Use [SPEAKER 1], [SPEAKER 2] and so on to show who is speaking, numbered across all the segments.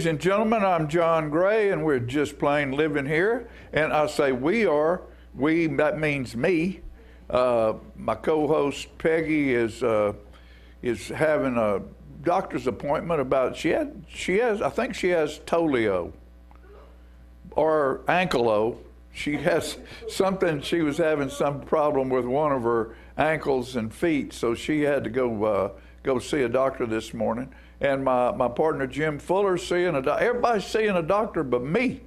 [SPEAKER 1] Ladies and gentlemen, I'm John Gray, and we're just plain living here. And I say we, that means me. My co-host Peggy is having a doctor's appointment about, I think she has polio or ankle-o. She has something, she was having some problem with one of her ankles and feet, so she had to go see a doctor this morning. And my partner Jim Fuller's seeing everybody's seeing a doctor but me.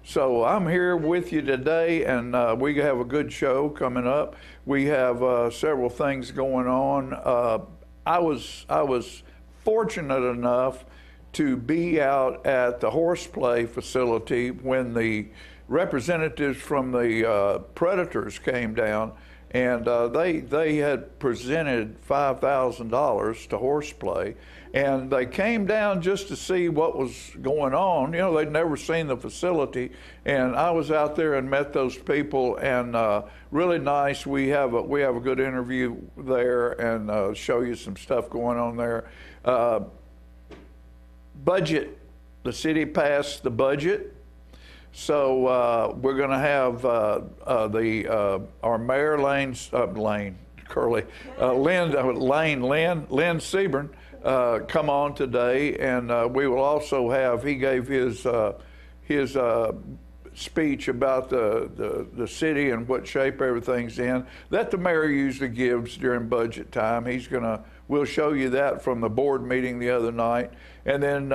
[SPEAKER 1] So I'm here with you today, and we have a good show coming up. We have several things going on. I was fortunate enough to be out at the horseplay facility when the representatives from the Predators came down, and they had presented $5,000 to horseplay, and they came down just to see what was going on. You know, they'd never seen the facility, and I was out there and met those people, and really nice. We have a good interview there, and show you some stuff going on there. Budget, the city passed the budget. So we're going to have our mayor, Lynn Seaborn, come on today, and we will also have. He gave his speech about the city and what shape everything's in that the mayor usually gives during budget time. We'll show you that from the board meeting the other night, and then.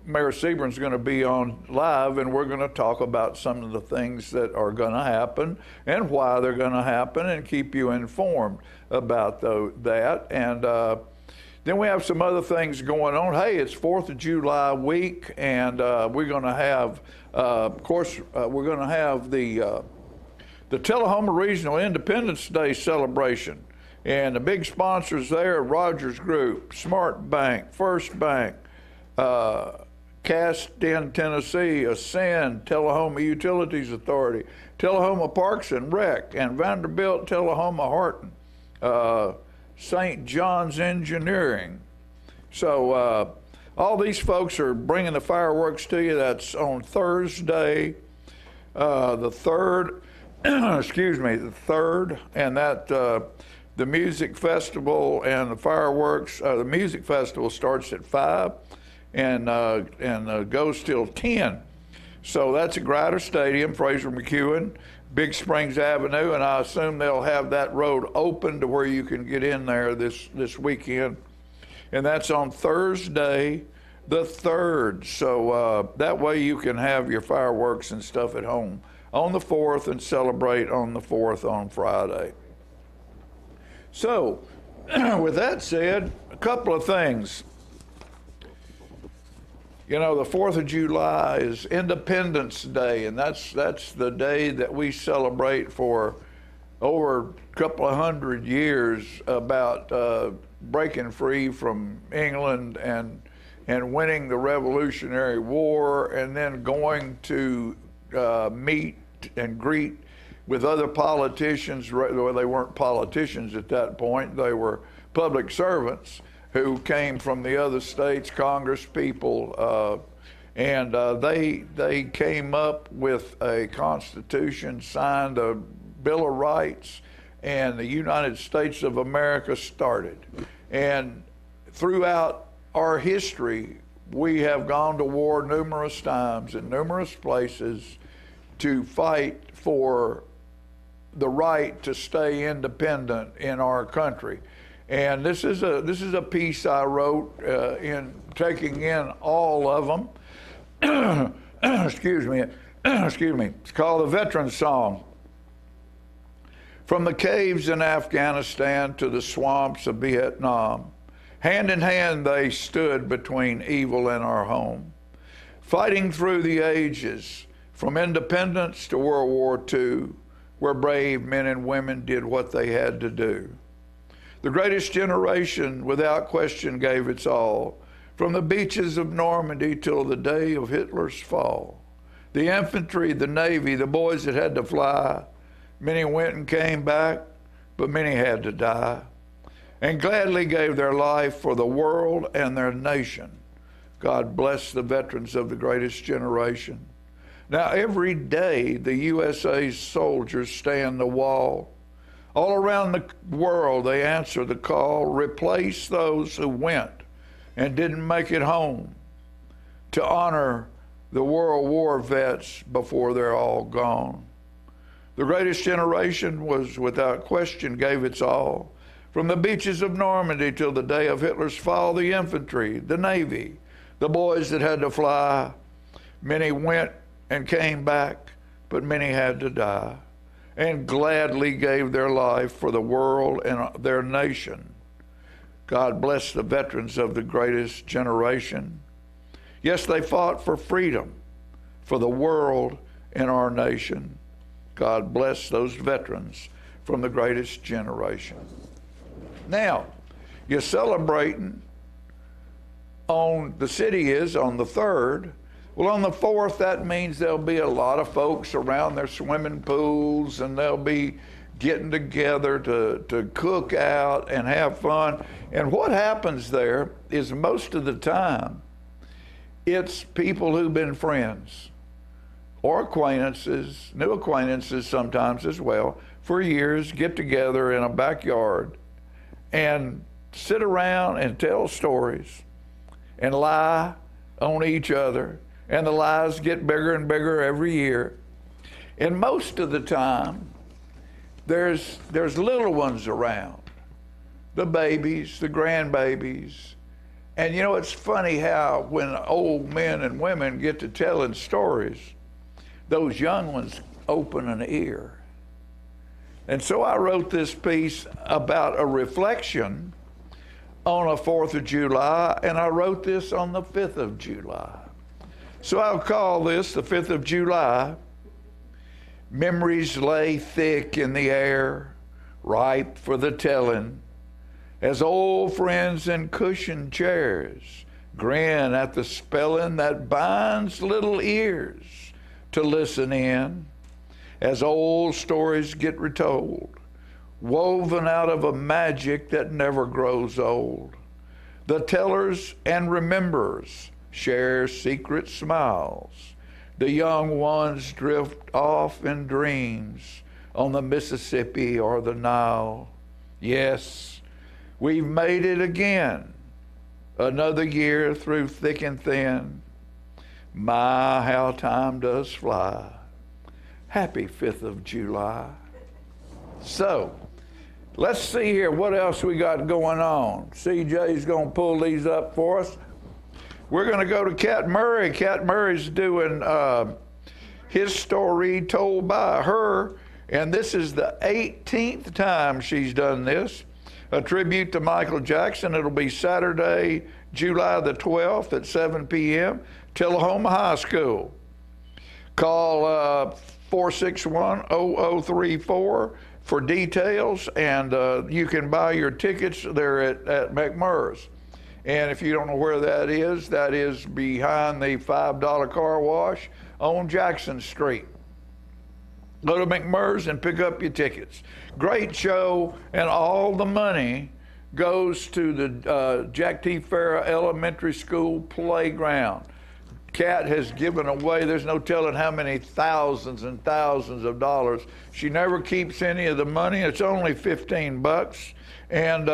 [SPEAKER 1] Mayor Seaborn's going to be on live, and we're going to talk about some of the things that are going to happen and why they're going to happen, and keep you informed about that. And then we have some other things going on. Hey, it's 4th of July week, and we're going to have, of course, we're going to have the Tullahoma Regional Independence Day celebration. And the big sponsors there are Rogers Group, Smart Bank, First Bank, Cast-In Tennessee, Ascend, Tullahoma Utilities Authority, Tullahoma Parks and Rec, and Vanderbilt Tullahoma Horton, St. John's Engineering. So all these folks are bringing the fireworks to you. That's on Thursday, the 3rd, excuse me, the 3rd, and that the music festival and the fireworks, the music festival starts at 5. And goes till 10. So that's at Grider Stadium, Fraser McEwen, Big Springs Avenue, and I assume they'll have that road open to where you can get in there this weekend. And that's on Thursday, the 3rd. So that way you can have your fireworks and stuff at home on the 4th and celebrate on the 4th on Friday. So with that said, a couple of things. You know, the 4th of July is Independence Day, and that's the day that we celebrate for over a couple of hundred years about breaking free from England and winning the Revolutionary War, and then going to meet and greet with other politicians. Well, they weren't politicians at that point. They were public servants who came from the other states, Congress people, and they came up with a Constitution, signed a Bill of Rights, and the United States of America started. And throughout our history, we have gone to war numerous times in numerous places to fight for the right to stay independent in our country. And this is a piece I wrote in taking in all of them. Excuse me. It's called the Veteran Song. From the caves in Afghanistan to the swamps of Vietnam, hand in hand they stood between evil and our home, fighting through the ages, from independence to World War II, where brave men and women did what they had to do. The greatest generation, without question, gave its all, from the beaches of Normandy till the day of Hitler's fall. The infantry, the Navy, the boys that had to fly, many went and came back, but many had to die, and gladly gave their life for the world and their nation. God bless the veterans of the greatest generation. Now, every day, the USA's soldiers stand the wall. All around the world, they answer the call, replace those who went and didn't make it home, to honor the World War vets before they're all gone. The greatest generation was, without question, gave its all. From the beaches of Normandy till the day of Hitler's fall, the infantry, the Navy, the boys that had to fly. Many went and came back, but many had to die, and gladly gave their life for the world and their nation. God bless the veterans of the greatest generation. Yes, they fought for freedom, for the world and our nation. God bless those veterans from the greatest generation. Now, you're celebrating on, the city is on the 3rd. Well, on the 4th, that means there'll be a lot of folks around their swimming pools, and they'll be getting together to cook out and have fun. And what happens there is most of the time, it's people who've been friends or acquaintances, new acquaintances sometimes as well, for years, get together in a backyard and sit around and tell stories and lie on each other. And the lies get bigger and bigger every year. And most of the time, there's little ones around, the babies, the grandbabies. And you know, it's funny how when old men and women get to telling stories, those young ones open an ear. And so I wrote this piece about a reflection on a 4th of July, and I wrote this on the 5th of July. So I'll call this the 5th of July. Memories lay thick in the air, ripe for the telling, as old friends in cushioned chairs grin at the spelling that binds little ears to listen in, as old stories get retold, woven out of a magic that never grows old. The tellers and rememberers share secret smiles. The young ones drift off in dreams on the Mississippi or the Nile. Yes, we've made it again, another year through thick and thin. My, how time does fly. Happy 5th of July. So, let's see here what else we got going on. CJ's going to pull these up for us. We're going to go to Cat Murray. Cat Murray's doing his story told by her, and this is the 18th time she's done this, a tribute to Michael Jackson. It'll be Saturday, July the 12th at 7 p.m., Tullahoma High School. Call 461-0034 for details, and you can buy your tickets there at McMurray's. And if you don't know where that is behind the $5 car wash on Jackson Street. Go to McMurray's and pick up your tickets. Great show, and all the money goes to the Jack T. Farrah Elementary School playground. Kat has given away, there's no telling how many thousands and thousands of dollars. She never keeps any of the money. It's only $15. And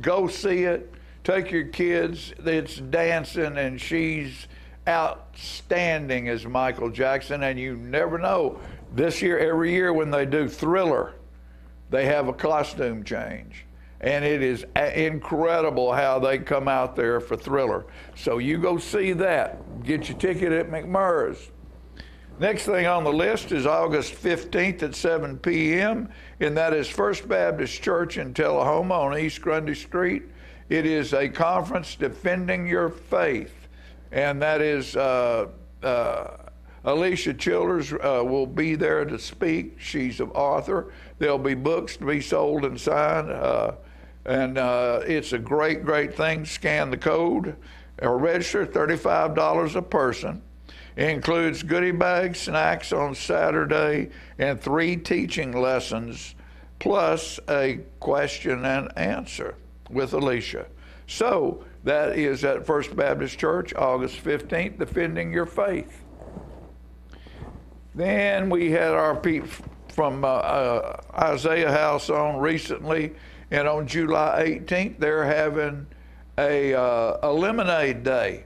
[SPEAKER 1] go see it. Take your kids. It's dancing, and she's outstanding as Michael Jackson. And you never know. This year, every year when they do Thriller, they have a costume change. And it is incredible how they come out there for Thriller. So you go see that. Get your ticket at McMurray's. Next thing on the list is August 15th at 7 p.m., and that is First Baptist Church in Tullahoma on East Grundy Street. It is a conference defending your faith, and that is Alicia Childers will be there to speak. She's an author. There'll be books to be sold and signed, and it's a great, great thing. Scan the code or register, $35 a person. It includes goodie bags, snacks on Saturday, and 3 teaching lessons, plus a question and answer with Alicia. So That is at First Baptist Church, August 15th, Defending Your Faith. Then we had our people from Isaiah House on recently, and on July 18th, they're having a lemonade day.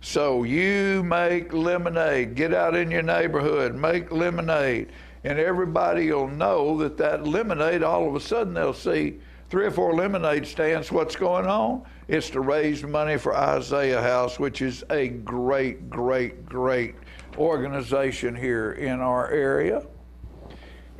[SPEAKER 1] So you make lemonade, get out in your neighborhood, make lemonade, and everybody will know that lemonade, all of a sudden they'll see 3 or 4 lemonade stands. What's going on? It's to raise money for Isaiah House, which is a great, great, great organization here in our area.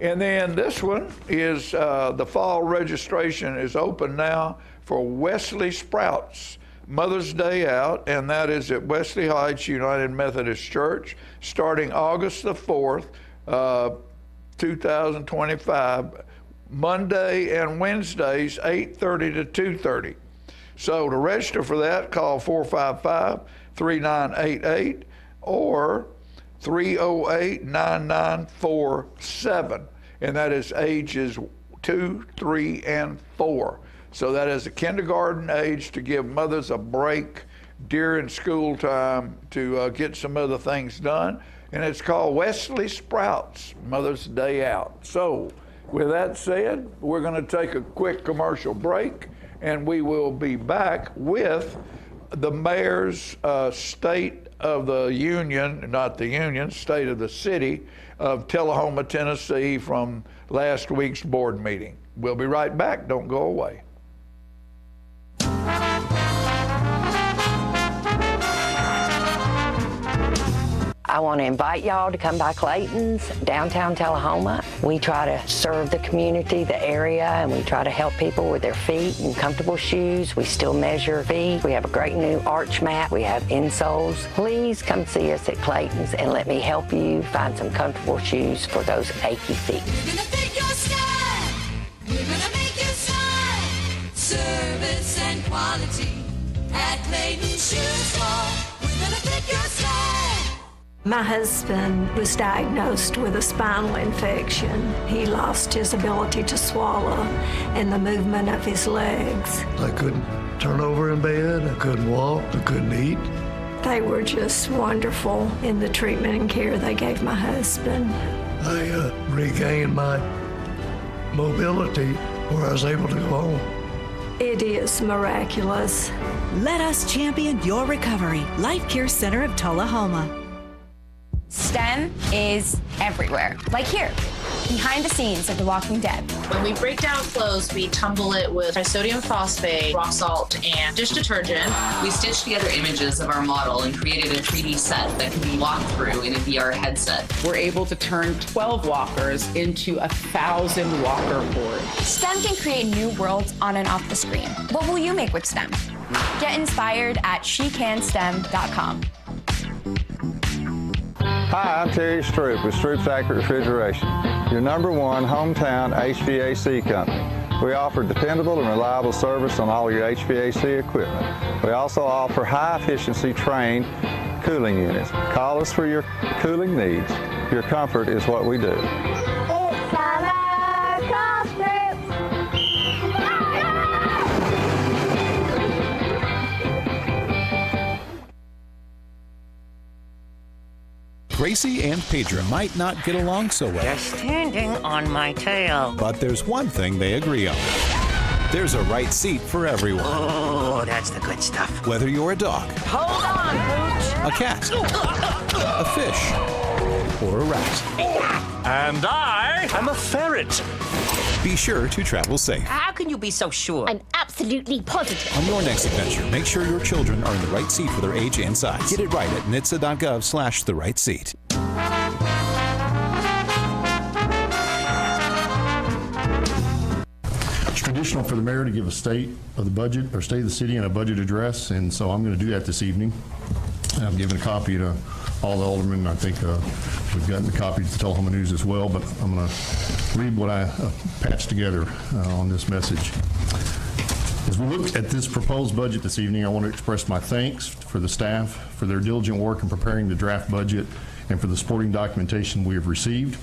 [SPEAKER 1] And then this one is the fall registration is open now for Wesley Sprouts Mother's Day Out, and that is at Wesley Heights United Methodist Church, starting August the 4th, 2025, Monday and Wednesdays, 8:30 to 2:30. So to register for that, call 455-3988 or 308-9947, and that is ages 2, 3, and 4. So that is a kindergarten age to give mothers a break during school time to get some other things done. And it's called Wesley Sprouts Mother's Day Out. So with that said, we're going to take a quick commercial break, and we will be back with the mayor's State of the Union, not the Union, State of the City of Tullahoma, Tennessee from last week's board meeting. We'll be right back. Don't go away.
[SPEAKER 2] I want to invite y'all to come by Clayton's, downtown Tullahoma. We try to serve the community, the area, and we try to help people with their feet and comfortable shoes. We still measure feet. We have a great new arch mat. We have insoles. Please come see us at Clayton's and let me help you find some comfortable shoes for those achy feet.
[SPEAKER 3] We're gonna fit your style. We're gonna make you shine. Service and quality at Clayton's Shoe Store. We're gonna fit your style.
[SPEAKER 4] My husband was diagnosed with a spinal infection. He lost his ability to swallow and the movement of his legs.
[SPEAKER 5] I couldn't turn over in bed, I couldn't walk, I couldn't eat.
[SPEAKER 4] They were just wonderful in the treatment and care they gave my husband.
[SPEAKER 5] I regained my mobility where I was able to go home.
[SPEAKER 4] It is miraculous.
[SPEAKER 6] Let us champion your recovery. Life Care Center of Tullahoma.
[SPEAKER 7] STEM is everywhere, like here, behind the scenes of The Walking Dead.
[SPEAKER 8] When we break down clothes, we tumble it with sodium phosphate, rock salt, and dish detergent.
[SPEAKER 9] We stitched together images of our model and created a 3D set that can be walked through in a VR headset.
[SPEAKER 10] We're able to turn 12 walkers into 1,000 walker boards.
[SPEAKER 7] STEM can create new worlds on and off the screen. What will you make with STEM? Get inspired at shecanstem.com.
[SPEAKER 11] Hi, I'm Terry Stroop with Stroop's Accurate Refrigeration, your #1 hometown HVAC company. We offer dependable and reliable service on all your HVAC equipment. We also offer high-efficiency trained cooling units. Call us for your cooling needs. Your comfort is what we do.
[SPEAKER 3] It's summer, call Stroop.
[SPEAKER 12] Gracie and Pedro might not get along so well.
[SPEAKER 13] You're standing on my tail.
[SPEAKER 12] But there's one thing they agree on. There's a right seat for everyone.
[SPEAKER 13] Oh, that's the good stuff.
[SPEAKER 12] Whether you're a dog,
[SPEAKER 13] Hold on, Pooch.
[SPEAKER 12] a cat, a fish, or a rat.
[SPEAKER 14] And I'm a ferret.
[SPEAKER 12] Be sure to travel safe.
[SPEAKER 13] How can you be so sure?
[SPEAKER 15] I'm absolutely positive.
[SPEAKER 12] On your next adventure, make sure your children are in the right seat for their age and size. Get it right at nhtsa.gov/the right seat.
[SPEAKER 16] It's traditional for the mayor to give a state of the budget or state of the city and a budget address, and so I'm going to do that this evening. I'm giving a copy to all the aldermen. I think we've gotten a copy to the Tullahoma News as well, but I'm going to read what I patched together on this message. As we look at this proposed budget this evening, I want to express my thanks for the staff for their diligent work in preparing the draft budget and for the supporting documentation we have received.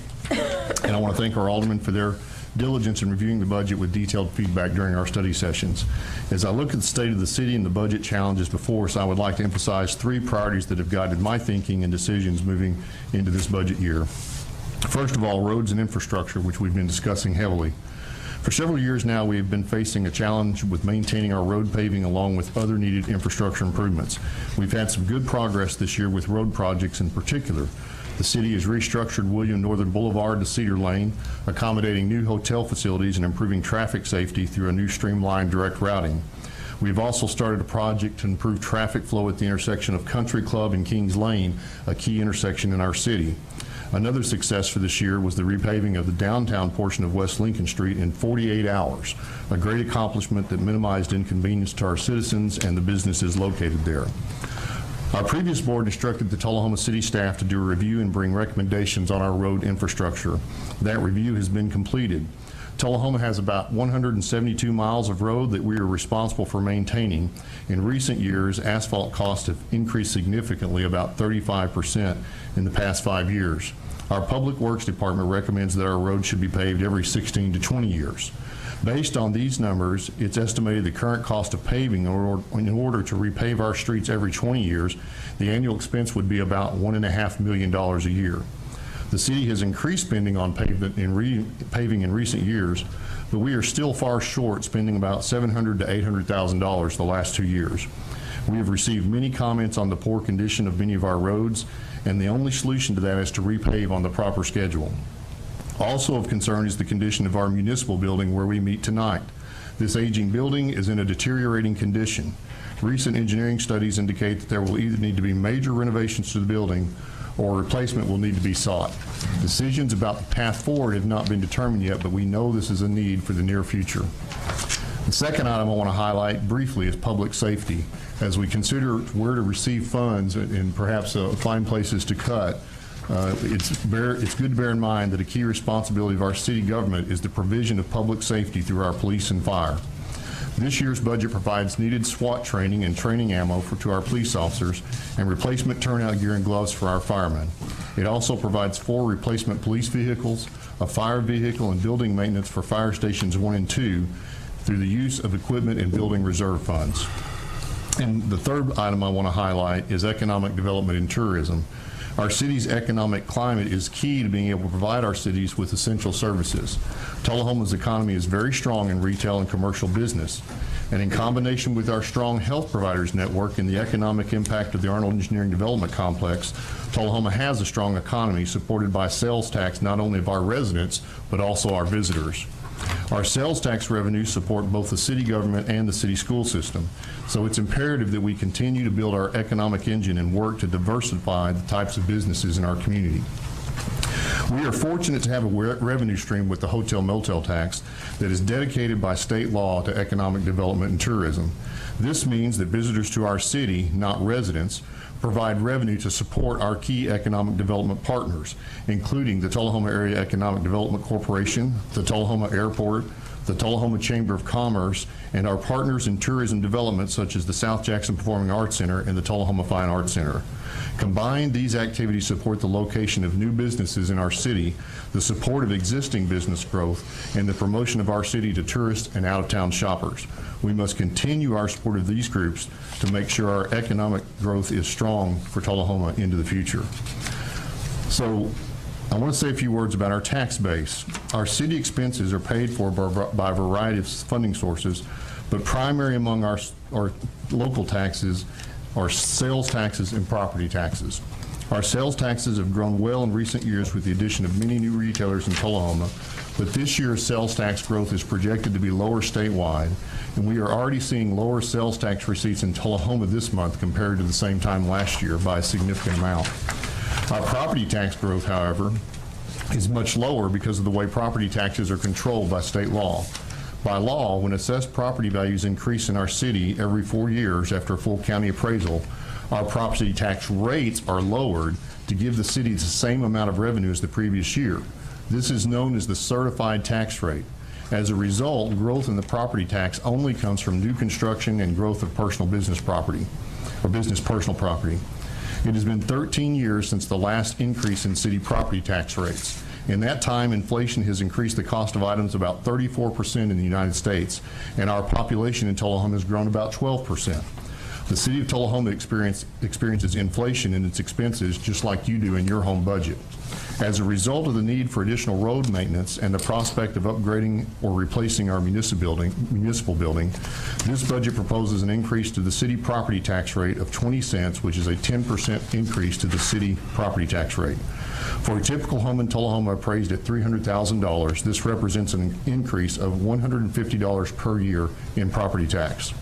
[SPEAKER 16] And I want to thank our aldermen for their diligence in reviewing the budget with detailed feedback during our study sessions. As I look at the state of the city and the budget challenges before us, I would like to emphasize 3 priorities that have guided my thinking and decisions moving into this budget year. First of all, roads and infrastructure, which we've been discussing heavily. For several years now, we have been facing a challenge with maintaining our road paving along with other needed infrastructure improvements. We've had some good progress this year with road projects in particular. The city has restructured William Northern Boulevard to Cedar Lane, accommodating new hotel facilities and improving traffic safety through a new streamlined direct routing. We've also started a project to improve traffic flow at the intersection of Country Club and Kings Lane, a key intersection in our city. Another success for this year was the repaving of the downtown portion of West Lincoln Street in 48 hours, a great accomplishment that minimized inconvenience to our citizens and the businesses located there. Our previous board instructed the Tullahoma City staff to do a review and bring recommendations on our road infrastructure. That review has been completed. Tullahoma has about 172 miles of road that we are responsible for maintaining. In recent years, asphalt costs have increased significantly, about 35% in the past 5 years. Our Public Works Department recommends that our roads should be paved every 16 to 20 years. Based on these numbers, it's estimated the current cost of paving in order to repave our streets every 20 years, the annual expense would be about $1.5 million a year. The city has increased spending on paving in recent years, but we are still far short, spending about $700,000 to $800,000 the last 2 years. We have received many comments on the poor condition of many of our roads, and the only solution to that is to repave on the proper schedule. Also of concern is the condition of our municipal building where we meet tonight. This aging building is in a deteriorating condition. Recent engineering studies indicate that there will either need to be major renovations to the building or replacement will need to be sought. Decisions about the path forward have not been determined yet, but we know this is a need for the near future. The second item I want to highlight briefly is public safety. As we consider where to receive funds and perhaps find places to cut, it's good to bear in mind that a key responsibility of our city government is the provision of public safety through our police and fire. This year's budget provides needed SWAT training and training ammo to our police officers and replacement turnout gear and gloves for our firemen. It also provides 4 replacement police vehicles, a fire vehicle, and building maintenance for fire stations 1 and 2 through the use of equipment and building reserve funds. And the third item I want to highlight is economic development and tourism. Our city's economic climate is key to being able to provide our cities with essential services. Tullahoma's economy is very strong in retail and commercial business, and in combination with our strong health providers network and the economic impact of the Arnold Engineering Development Complex, Tullahoma has a strong economy supported by sales tax not only of our residents, but also our visitors. Our sales tax revenues support both the city government and the city school system, so it's imperative that we continue to build our economic engine and work to diversify the types of businesses in our community. We are fortunate to have a revenue stream with the hotel motel tax that is dedicated by state law to economic development and tourism. This means that visitors to our city, not residents, provide revenue to support our key economic development partners, including the Tullahoma Area Economic Development Corporation, the Tullahoma Airport, the Tullahoma Chamber of Commerce, and our partners in tourism development such as the South Jackson Performing Arts Center and the Tullahoma Fine Arts Center. Combined, these activities support the location of new businesses in our city, the support of existing business growth, and the promotion of our city to tourists and out-of-town shoppers. We must continue our support of these groups to make sure our economic growth is strong for Tullahoma into the future. So I want to say a few words about our tax base. Our city expenses are paid for by a variety of funding sources, but primary among our local taxes are sales taxes and property taxes. Our sales taxes have grown well in recent years with the addition of many new retailers in Tullahoma, but this year's sales tax growth is projected to be lower statewide, and we are already seeing lower sales tax receipts in Tullahoma this month compared to the same time last year by a significant amount. Our property tax growth, however, is much lower because of the way property taxes are controlled by state law. By law, when assessed property values increase in our city every 4 years after a full county appraisal, our property tax rates are lowered to give the city the same amount of revenue as the previous year. This is known as the certified tax rate. As a result, growth in the property tax only comes from new construction and growth of personal business property, or business personal property. It has been 13 years since the last increase in city property tax rates, In that time, inflation has increased the cost of items about 34% in the United States, and our population in Tullahoma has grown about 12%. The city of Tullahoma experiences inflation in its expenses just like you do in your home budget. As a result of the need for additional road maintenance and the prospect of upgrading or replacing our municipal building, this budget proposes an increase to the city property tax rate of 20 cents, which is a 10% increase to the city property tax rate. For a typical home in Tullahoma appraised at $300,000, this represents an increase of $150 per year in property tax.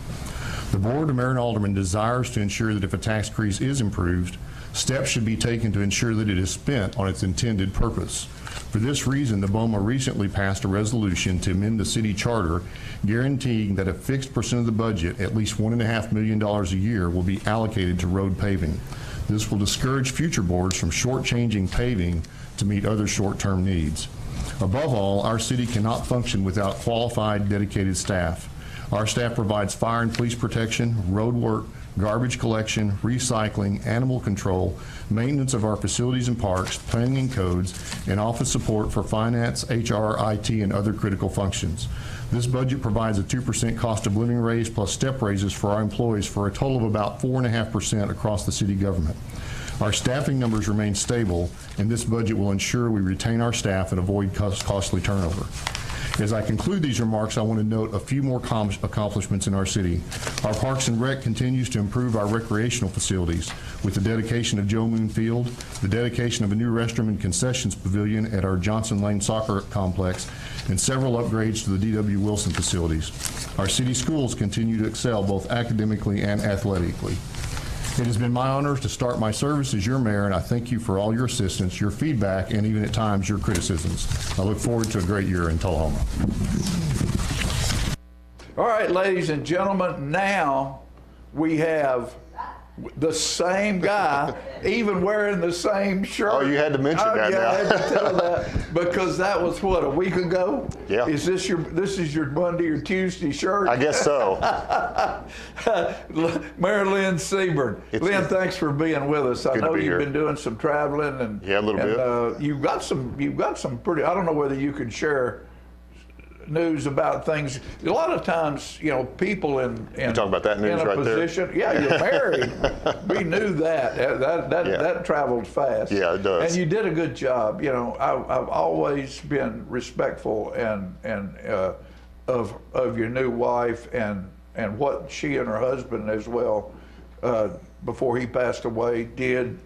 [SPEAKER 16] The Board of Mayor and Aldermen desires to ensure that if a tax increase is improved, steps should be taken to ensure that it is spent on its intended purpose. For this reason, the BOMA recently passed a resolution to amend the city charter, guaranteeing that a fixed percent of the budget, at least $1.5 million a year, will be allocated to road paving. This will discourage future boards from shortchanging paving to meet other short-term needs. Above all, our city cannot function without qualified, dedicated staff. Our staff provides fire and police protection, road work, garbage collection, recycling, animal control, maintenance of our facilities and parks, planning and codes, and office support for finance, HR, IT, and other critical functions. This budget provides a 2% cost of living raise plus step raises for our employees for a total of about 4.5% across the city government. Our staffing numbers remain stable, and this budget will ensure we retain our staff and avoid costly turnover. As I conclude these remarks, I want to note a few more accomplishments in our city. Our Parks and Rec continues to improve our recreational facilities with the dedication of Joe Moon Field, the dedication of a new restroom and concessions pavilion at our Johnson Lane Soccer Complex, and several upgrades to the D.W. Wilson facilities. Our city schools continue to excel both academically and athletically. It has been my honor to start my service as your mayor, and I thank you for all your assistance, your feedback, and even at times your criticisms. I look forward to a great year in Tullahoma.
[SPEAKER 1] All right, ladies and gentlemen, now we have the same guy, even wearing the same shirt.
[SPEAKER 15] Oh, you had to mention that now.
[SPEAKER 1] I had to tell that because that was what, a week ago?
[SPEAKER 15] Yeah.
[SPEAKER 1] Is this your Monday or Tuesday shirt?
[SPEAKER 15] I guess so.
[SPEAKER 1] Mayor Lynn Seaborn. Lynn, thanks for being with us. I know you've been doing some traveling and
[SPEAKER 15] a little bit.
[SPEAKER 1] You've got some pretty. I don't know whether you can share news about things. A lot of times, people in
[SPEAKER 15] you talking about that news
[SPEAKER 1] in a
[SPEAKER 15] right
[SPEAKER 1] position. There? Yeah, you're married. We knew that. That traveled fast.
[SPEAKER 15] Yeah, it does.
[SPEAKER 1] And you did a good job. I've always been respectful and of your new wife and what she and her husband as well before he passed away did.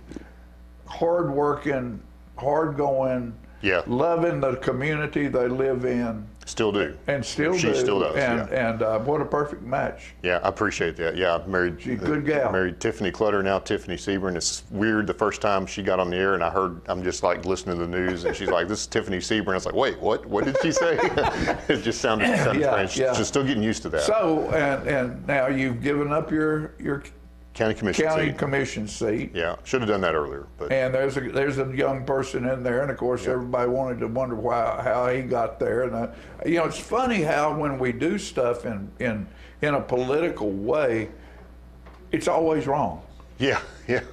[SPEAKER 1] Hard working, hard going.
[SPEAKER 15] Yeah.
[SPEAKER 1] Loving the community they live in.
[SPEAKER 15] Still do.
[SPEAKER 1] And still
[SPEAKER 15] she
[SPEAKER 1] do.
[SPEAKER 15] Still does.
[SPEAKER 1] And what a perfect match.
[SPEAKER 15] Yeah, I appreciate that. Yeah, I married.
[SPEAKER 1] She's a good gal.
[SPEAKER 15] Married Tiffany Clutter, now Tiffany Seaborn. It's weird the first time she got on the air and I'm just like listening to the news and she's like, "This is Tiffany Seaborn." I was like, "Wait, what? What did she say?" It just sounded strange.
[SPEAKER 1] Yeah.
[SPEAKER 15] She's still getting used to that.
[SPEAKER 1] So and now you've given up your
[SPEAKER 15] County
[SPEAKER 1] commission seat.
[SPEAKER 15] Yeah, should have done that earlier. But.
[SPEAKER 1] And there's a young person in there, and of course everybody wanted to wonder how he got there. And it's funny how when we do stuff in a political way, it's always wrong.
[SPEAKER 15] Yeah.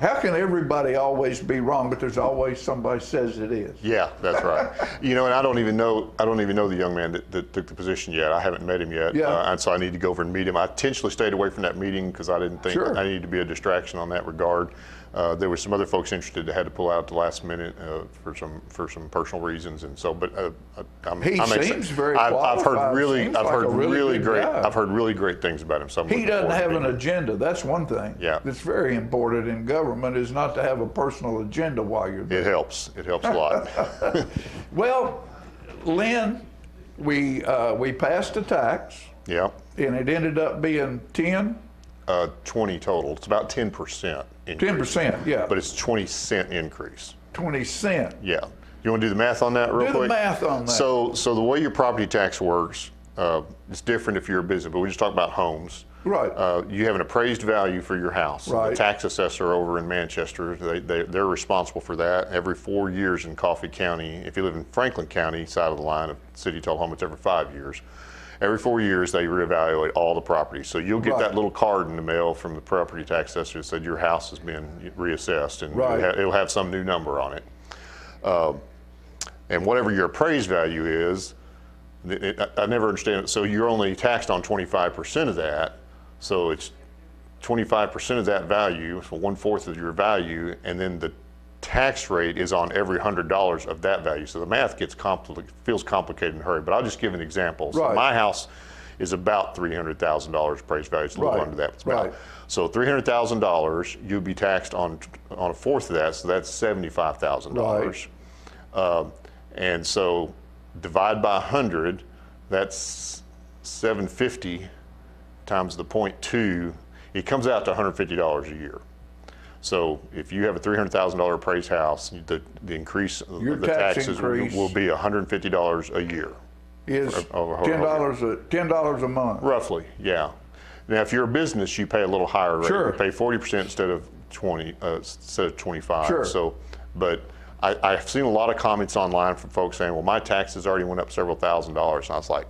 [SPEAKER 1] How can everybody always be wrong, but there's always somebody says it is?
[SPEAKER 15] Yeah, that's right. And I don't even know the young man that took the position yet. I haven't met him yet.
[SPEAKER 1] Yeah.
[SPEAKER 15] And so I need to go over and meet him. I intentionally stayed away from that meeting because I didn't think I needed to be a distraction on that regard. There were some other folks interested that had to pull out at the last minute for some personal reasons, and so. But
[SPEAKER 1] he seems very qualified.
[SPEAKER 15] I've heard really great things about him. So
[SPEAKER 1] he doesn't have an agenda. That's one thing.
[SPEAKER 15] Yeah.
[SPEAKER 1] That's very important in government is not to have a personal agenda while you're there.
[SPEAKER 15] It helps. It helps a lot.
[SPEAKER 1] Well, Lynn, we passed a tax.
[SPEAKER 15] Yeah.
[SPEAKER 1] And it ended up being 10.
[SPEAKER 15] 20 total. It's about 10%.
[SPEAKER 1] 10%, yeah.
[SPEAKER 15] But it's 20-cent increase.
[SPEAKER 1] 20 cents.
[SPEAKER 15] Yeah. You want to do the math on that real quick?
[SPEAKER 1] Do the math on that.
[SPEAKER 15] So the way your property tax works, it's different if you're a business, but we just talk about homes.
[SPEAKER 1] Right.
[SPEAKER 15] You have an appraised value for your house.
[SPEAKER 1] Right.
[SPEAKER 15] The tax assessor over in Manchester, they're responsible for that. Every 4 years in Coffee County, if you live in Franklin County, side of the line of City of Tullahoma, it's every 5 years. Every 4 years, they reevaluate all the properties. So you'll get that little card in the mail from the property tax assessor that said your house has been reassessed, and it'll have some new number on it. And whatever your appraised value is, I never understand it. So you're only taxed on 25% of that. So it's 25% of that value, so 1/4 of your value, and then the tax rate is on every $100 of that value. So the math gets feels complicated in a hurry, but I'll just give an example. So my house is about $300,000 appraised value. It's a little under that. So $300,000, you'd be taxed on 1/4 of that, so that's $75,000. And so divide by 100, that's 750 times the 0.2. It comes out to $150 a year. So if you have a $300,000 appraised house, the increase of the taxes will be $150 a year.
[SPEAKER 1] Is $10 a month.
[SPEAKER 15] Roughly, yeah. Now, if you're a business, you pay a little higher rate.
[SPEAKER 1] Sure.
[SPEAKER 15] You pay 40% instead of 25.
[SPEAKER 1] Sure.
[SPEAKER 15] So, but I've seen a lot of comments online from folks saying, well, my taxes already went up several $1,000s. And I was like,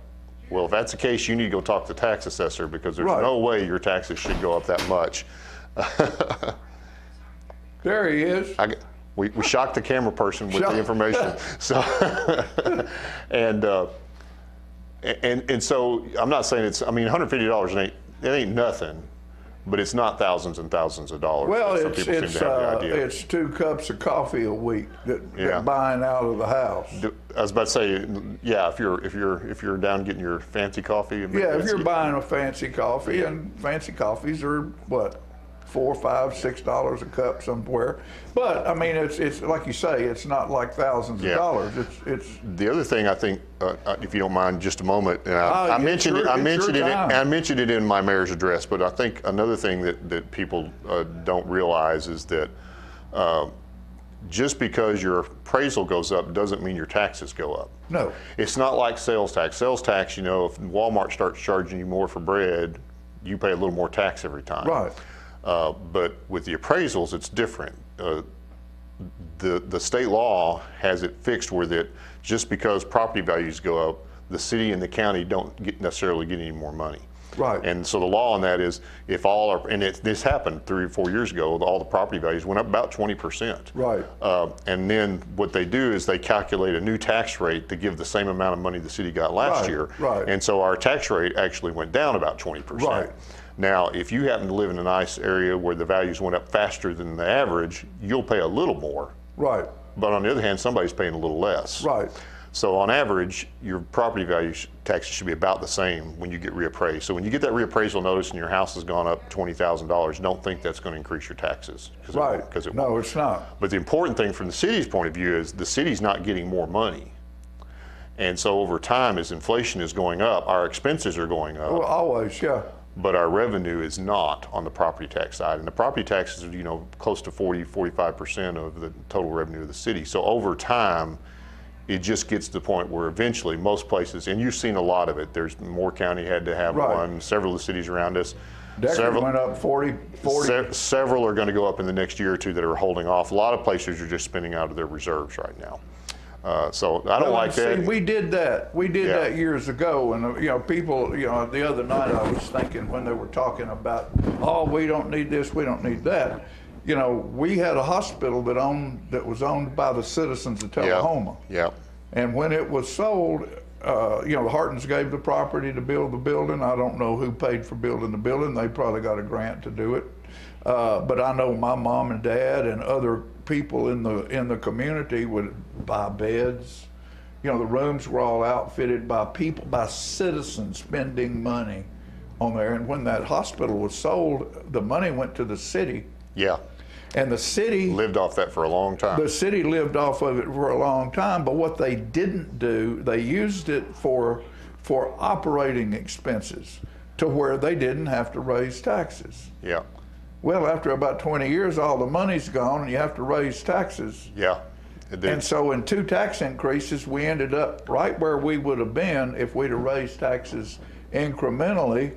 [SPEAKER 15] well, if that's the case, you need to go talk to the tax assessor, because there's no way your taxes should go up that much.
[SPEAKER 1] There he is.
[SPEAKER 15] We shocked the camera person with the information. So, and so I'm not saying it's, I mean, $150 it ain't nothing, but it's not thousands and thousands of dollars.
[SPEAKER 1] Well,
[SPEAKER 15] some people seem to have the idea.
[SPEAKER 1] It's 2 cups of coffee a week that buying out of the house.
[SPEAKER 15] I was about to say, yeah, if you're down getting your fancy coffee.
[SPEAKER 1] If you're buying a fancy coffee, and fancy coffees are what, $4, $5, $6 a cup somewhere. But I mean, it's like you say, it's not like thousands of dollars. It's
[SPEAKER 15] the other thing I think, if you don't mind, just a moment. And I mentioned it in my mayor's address. But I think another thing that people don't realize is that just because your appraisal goes up doesn't mean your taxes go up.
[SPEAKER 1] No.
[SPEAKER 15] It's not like sales tax. Sales tax, you know, if Walmart starts charging you more for bread, you pay a little more tax every time.
[SPEAKER 1] Right.
[SPEAKER 15] But with the appraisals, it's different. The state law has it fixed where that just because property values go up, the city and the county don't necessarily get any more money.
[SPEAKER 1] Right.
[SPEAKER 15] And so the law on that is if this happened 3 or 4 years ago, all the property values went up about 20%.
[SPEAKER 1] Right.
[SPEAKER 15] And then what they do is they calculate a new tax rate to give the same amount of money the city got last year.
[SPEAKER 1] Right.
[SPEAKER 15] And so our tax rate actually went down about 20%.
[SPEAKER 1] Right.
[SPEAKER 15] Now, if you happen to live in a nice area where the values went up faster than the average, you'll pay a little more.
[SPEAKER 1] Right.
[SPEAKER 15] But on the other hand, somebody's paying a little less.
[SPEAKER 1] Right.
[SPEAKER 15] So on average, your property value taxes should be about the same when you get reappraised. So when you get that reappraisal notice and your house has gone up $20,000, don't think that's going to increase your taxes.
[SPEAKER 1] Right.
[SPEAKER 15] No,
[SPEAKER 1] it's not.
[SPEAKER 15] But the important thing from the city's point of view is the city's not getting more money. And so over time, as inflation is going up, our expenses are going up.
[SPEAKER 1] Well, always, yeah.
[SPEAKER 15] But our revenue is not on the property tax side. And the property taxes are, you know, close to 45% of the total revenue of the city. So over time, it just gets to the point where eventually most places, and you've seen a lot of it, there's Moore County had to have one, several of the cities around us.
[SPEAKER 1] Decker went up 40.
[SPEAKER 15] Several are going to go up in the next year or two that are holding off. A lot of places are just spending out of their reserves right now. So I don't like that.
[SPEAKER 1] We did that. We did that years ago, and you know, people. You know, the other night I was thinking when they were talking about, oh, we don't need this, we don't need that. You know, we had a hospital that was owned by the citizens of Tullahoma.
[SPEAKER 15] Yeah.
[SPEAKER 1] And when it was sold, you know, the Hartons gave the property to build the building. I don't know who paid for building the building. They probably got a grant to do it. But I know my mom and dad and other people in the community would buy beds. You know, the rooms were all outfitted by citizens spending money on there. And when that hospital was sold, the money went to the city.
[SPEAKER 15] Yeah.
[SPEAKER 1] And the city
[SPEAKER 15] lived off that for a long time.
[SPEAKER 1] The city lived off of it for a long time, but what they didn't do, they used it for operating expenses to where they didn't have to raise taxes.
[SPEAKER 15] Yeah.
[SPEAKER 1] Well, after about 20 years, all the money's gone and you have to raise taxes.
[SPEAKER 15] Yeah.
[SPEAKER 1] And so in 2 tax increases, we ended up right where we would have been if we'd have raised taxes incrementally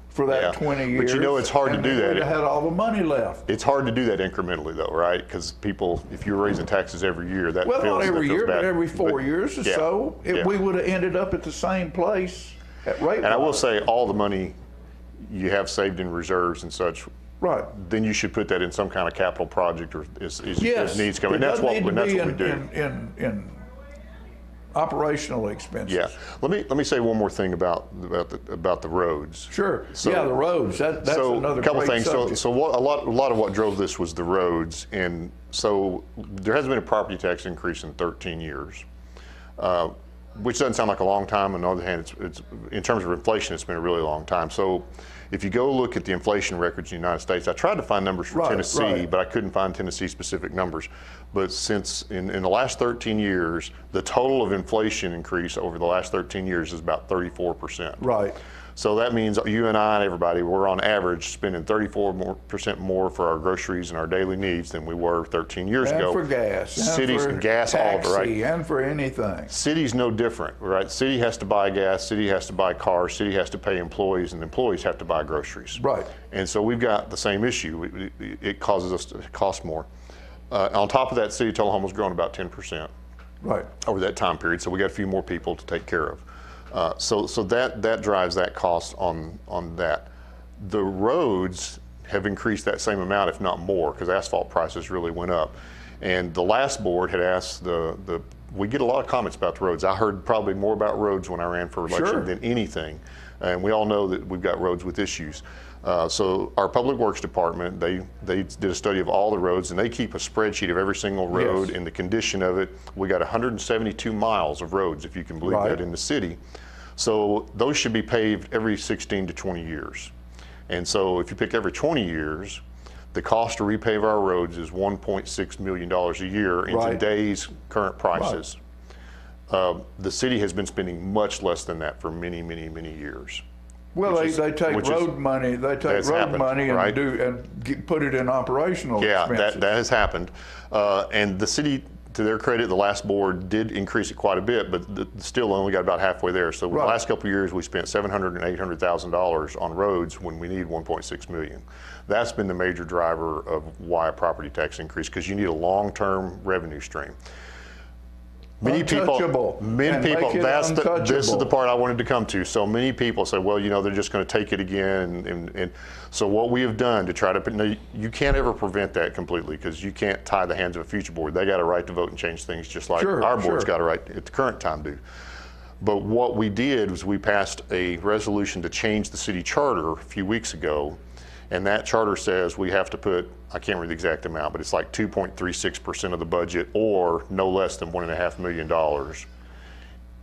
[SPEAKER 1] for that 20 years.
[SPEAKER 15] But you know, it's hard to do that.
[SPEAKER 1] We'd have had all the money left.
[SPEAKER 15] It's hard to do that incrementally though, right? Because people, if you're raising taxes every year, that
[SPEAKER 1] well,
[SPEAKER 15] feels,
[SPEAKER 1] not every year,
[SPEAKER 15] bad.
[SPEAKER 1] but every 4 years or so, we would have ended up at the same place at rate.
[SPEAKER 15] And I will say, all the money you have saved in reserves and such,
[SPEAKER 1] right?
[SPEAKER 15] Then you should put that in some kind of capital project or as needs come. And that's what we do.
[SPEAKER 1] operational expenses.
[SPEAKER 15] Yeah. Let me say one more thing about the roads.
[SPEAKER 1] Sure.
[SPEAKER 15] So,
[SPEAKER 1] yeah, the roads. That's another
[SPEAKER 15] couple
[SPEAKER 1] great
[SPEAKER 15] things.
[SPEAKER 1] subject.
[SPEAKER 15] So a lot of what drove this was the roads, and so there hasn't been a property tax increase in 13 years. Which doesn't sound like a long time. On the other hand, it's in terms of inflation, it's been a really long time. So if you go look at the inflation records in the United States, I tried to find numbers for Tennessee, but I couldn't find Tennessee specific numbers. But since in the last 13 years, the total of inflation increase over the last 13 years is about 34%.
[SPEAKER 1] Right.
[SPEAKER 15] So that means you and I and everybody, we're on average spending 34% more for our groceries and our daily needs than we were 13 years ago.
[SPEAKER 1] And for gas.
[SPEAKER 15] Cities
[SPEAKER 1] and for
[SPEAKER 15] gas, all of it, right?
[SPEAKER 1] And for anything.
[SPEAKER 15] City's no different, right? City has to buy gas, city has to buy cars, city has to pay employees, and employees have to buy groceries.
[SPEAKER 1] Right.
[SPEAKER 15] And so we've got the same issue. It causes us to cost more. On top of that, City of Tullahoma's grown about 10%.
[SPEAKER 1] Right.
[SPEAKER 15] Over that time period, so we got a few more people to take care of. So that drives that cost on that. The roads have increased that same amount, if not more, because asphalt prices really went up. And the last board had asked we get a lot of comments about the roads. I heard probably more about roads when I ran for election than anything. And we all know that we've got roads with issues. So our Public Works Department, they did a study of all the roads, and they keep a spreadsheet of every single road and the condition of it. We got 172 miles of roads, if you can believe that, in the city. So those should be paved every 16 to 20 years. And so if you pick every 20 years, the cost to repave our roads is $1.6 million a year in today's current prices. The city has been spending much less than that for many, many, many years.
[SPEAKER 1] Well, they take road money. They take road money and put it in operational expenses.
[SPEAKER 15] Yeah, that has happened. And the city, to their credit, the last board did increase it quite a bit, but still only got about halfway there. So the last couple of years, we spent $700,000 and $800,000 on roads when we need $1.6 million. That's been the major driver of why a property tax increase, because you need a long-term revenue stream. Many people, this is the part I wanted to come to. So many people say, well, they're just going to take it again. And so what we have done to try to, you can't ever prevent that completely, because you can't tie the hands of a future board. They got a right to vote and change things just like our board's got a right at the current time to. But what we did was we passed a resolution to change the city charter a few weeks ago. And that charter says we have to put, I can't remember the exact amount, but it's like 2.36% of the budget, or no less than $1.5 million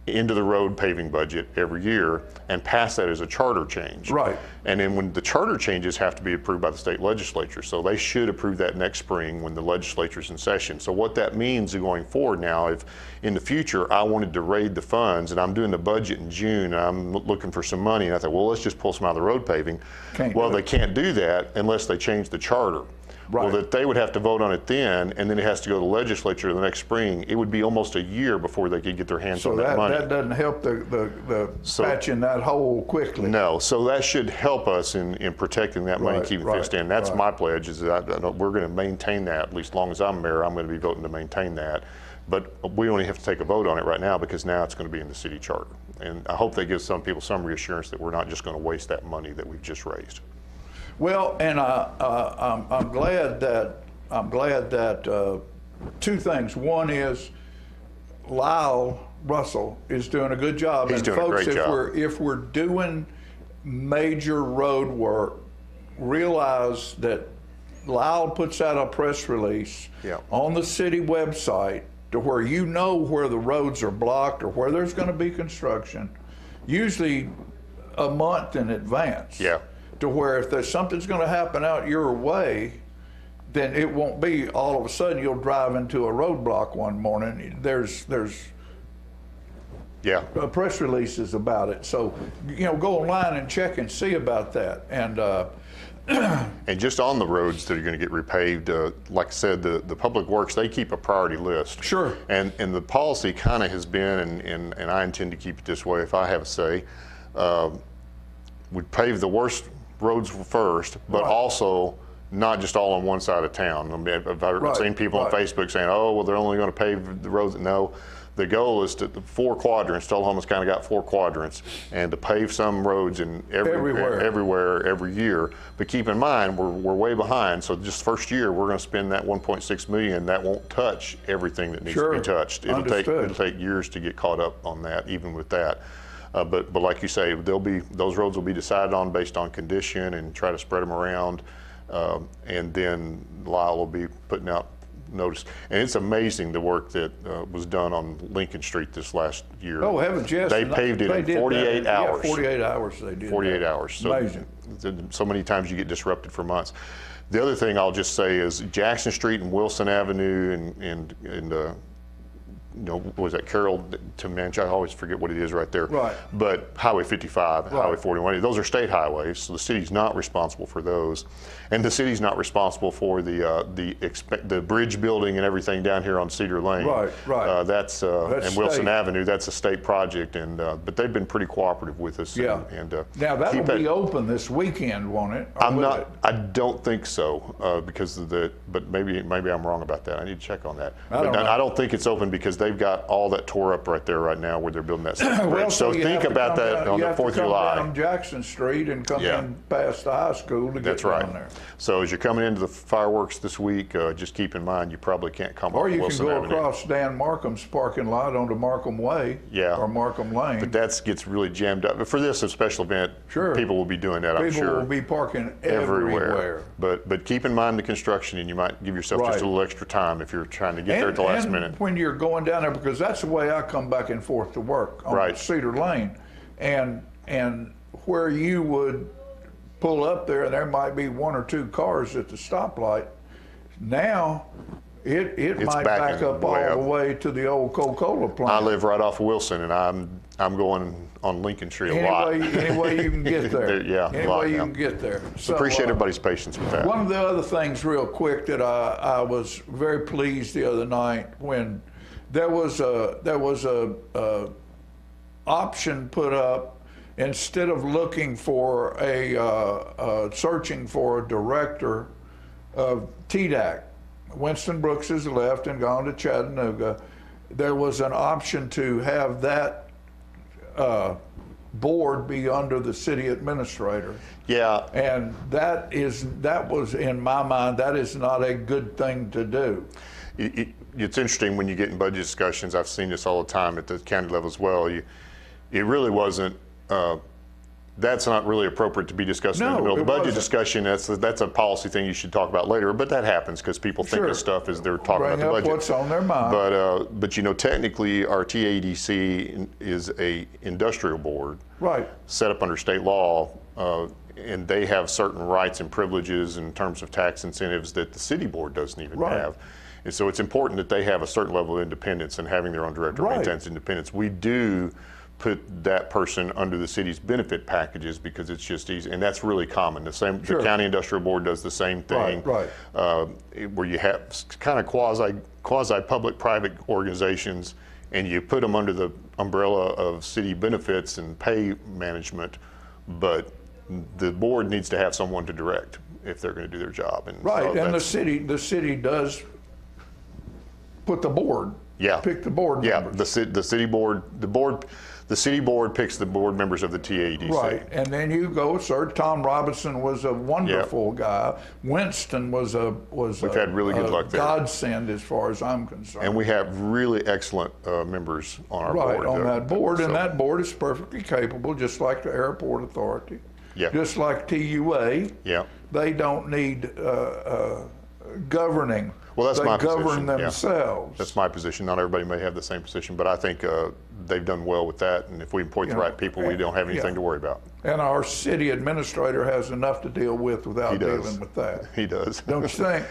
[SPEAKER 15] into the road paving budget every year, and pass that as a charter change.
[SPEAKER 1] Right.
[SPEAKER 15] And then when the charter changes have to be approved by the state legislature. So they should approve that next spring when the legislature's in session. So what that means going forward now, if in the future I wanted to raid the funds and I'm doing the budget in June and I'm looking for some money, and I thought, well, let's just pull some out of the road paving. They can't do that unless they change the charter. Right. Well, that they would have to vote on it then, and then it has to go to the legislature the next spring. It would be almost a year before they could get their hands on that money.
[SPEAKER 1] So that doesn't help the patching that hole quickly.
[SPEAKER 15] No, so that should help us in protecting that money and keeping it fenced in. That's my pledge, is that we're going to maintain that. At least as long as I'm mayor, I'm going to be voting to maintain that. But we only have to take a vote on it right now, because now it's going to be in the city charter. And I hope that gives some people some reassurance that we're not just going to waste that money that we've just raised.
[SPEAKER 1] Well, and I'm glad that two things. One is Lyle Russell is doing a good job.
[SPEAKER 15] He's doing a great job.
[SPEAKER 1] If we're doing major road work, realize that Lyle puts out a press release on the city website to where where the roads are blocked or where there's going to be construction, usually a month in advance.
[SPEAKER 15] Yeah.
[SPEAKER 1] To where if there's something's going to happen out your way, then it won't be all of a sudden you'll drive into a roadblock one morning. There's press releases about it. So, go online and check and see about that. And
[SPEAKER 15] and just on the roads that are going to get repaved, like I said, the Public Works, they keep a priority list.
[SPEAKER 1] Sure.
[SPEAKER 15] And the policy kind of has been, and I intend to keep it this way if I have a say, we'd pave the worst roads first, but also not just all on one side of town. I mean, I've seen people on Facebook saying, oh, well, they're only going to pave the roads. No, the goal is to the 4 quadrants. Tullahoma's kind of got 4 quadrants, and to pave some roads in everywhere every year. But keep in mind, we're way behind. So just first year, we're going to spend that $1.6 million. That won't touch everything that needs to be touched. It'll take years to get caught up on that, even with that. But like you say, those roads will be decided on based on condition and try to spread them around. And then Lyle will be putting out notice. And it's amazing the work that was done on Lincoln Street this last year.
[SPEAKER 1] Oh, heavens, yes.
[SPEAKER 15] They paved it in 48 hours.
[SPEAKER 1] Yeah, 48 hours they did.
[SPEAKER 15] 48 hours. So,
[SPEAKER 1] amazing.
[SPEAKER 15] So many times you get disrupted for months. The other thing I'll just say is Jackson Street and Wilson Avenue and what was that, Carroll to Manchester? I always forget what it is right there.
[SPEAKER 1] Right.
[SPEAKER 15] But Highway 55, Highway 41, those are state highways, so the city's not responsible for those. And the city's not responsible for the bridge building and everything down here on Cedar Lane.
[SPEAKER 1] Right.
[SPEAKER 15] That's and Wilson Avenue, that's a state project, and but they've been pretty cooperative with us.
[SPEAKER 1] Yeah. Now that'll be open this weekend, won't it?
[SPEAKER 15] I don't think so because of but maybe I'm wrong about that. I need to check on that. I don't think it's open because they've got all that tore up right there right now where they're building that second bridge. So think about that on the 4th of July.
[SPEAKER 1] Down Jackson Street and come in past the high school to get down there.
[SPEAKER 15] So as you're coming into the fireworks this week, just keep in mind you probably can't come off Wilson Avenue.
[SPEAKER 1] Or you can go across Dan Markham's parking lot onto Markham Way or Markham Lane.
[SPEAKER 15] But that gets really jammed up. But for this, a special event, people will be doing that, I'm sure.
[SPEAKER 1] People will be parking everywhere.
[SPEAKER 15] But keep in mind the construction, and you might give yourself just a little extra time if you're trying to get there at the last minute.
[SPEAKER 1] When you're going down there, because that's the way I come back and forth to work on Cedar Lane, and where you would pull up there, and there might be 1 or 2 cars at the stoplight. Now, it might back up all the way to the old Coca-Cola plant.
[SPEAKER 15] I live right off of Wilson, and I'm going on Lincoln Street a lot.
[SPEAKER 1] Any way you can get there.
[SPEAKER 15] Any way
[SPEAKER 1] you can get there.
[SPEAKER 15] So, appreciate everybody's patience with that.
[SPEAKER 1] One of the other things, real quick, that I was very pleased the other night when there was a option put up. Instead of looking for searching for a director of TDAC, Winston Brooks has left and gone to Chattanooga. There was an option to have that board be under the city administrator.
[SPEAKER 15] Yeah.
[SPEAKER 1] And that was, in my mind, that is not a good thing to do.
[SPEAKER 15] It's interesting when you get in budget discussions. I've seen this all the time at the county level as well. It really wasn't. That's not really appropriate to be discussed in the middle of the budget discussion. That's a policy thing you should talk about later. But that happens because people think of stuff as they're talking about the budget.
[SPEAKER 1] What's on their mind.
[SPEAKER 15] But technically, our TADC is a industrial board, set up under state law, and they have certain rights and privileges in terms of tax incentives that the city board doesn't even have. And so it's important that they have a certain level of independence, and having their own director maintains independence. We do put that person under the city's benefit packages because it's just easy, and that's really common. The county industrial board does the same thing, where you have kind of quasi public-private organizations, and you put them under the umbrella of city benefits and pay management, but the board needs to have someone to direct if they're going to do their job. And
[SPEAKER 1] and the city does put the board. Pick the board members.
[SPEAKER 15] The city board picks the board members of the TADC.
[SPEAKER 1] Right, and then you go, sir. Tom Robinson was a wonderful guy. Winston was
[SPEAKER 15] We've had really good luck there.
[SPEAKER 1] Godsend as far as I'm concerned.
[SPEAKER 15] And we have really excellent members on our board.
[SPEAKER 1] Right, on that board, and that board is perfectly capable, just like the Airport Authority. Just like TUA. They don't need governing.
[SPEAKER 15] Well, that's my position.
[SPEAKER 1] They govern themselves.
[SPEAKER 15] That's my position. Not everybody may have the same position, but I think they've done well with that. And if we appoint the right people, we don't have anything to worry about.
[SPEAKER 1] And our city administrator has enough to deal with without dealing with that.
[SPEAKER 15] He does.
[SPEAKER 1] Don't you think?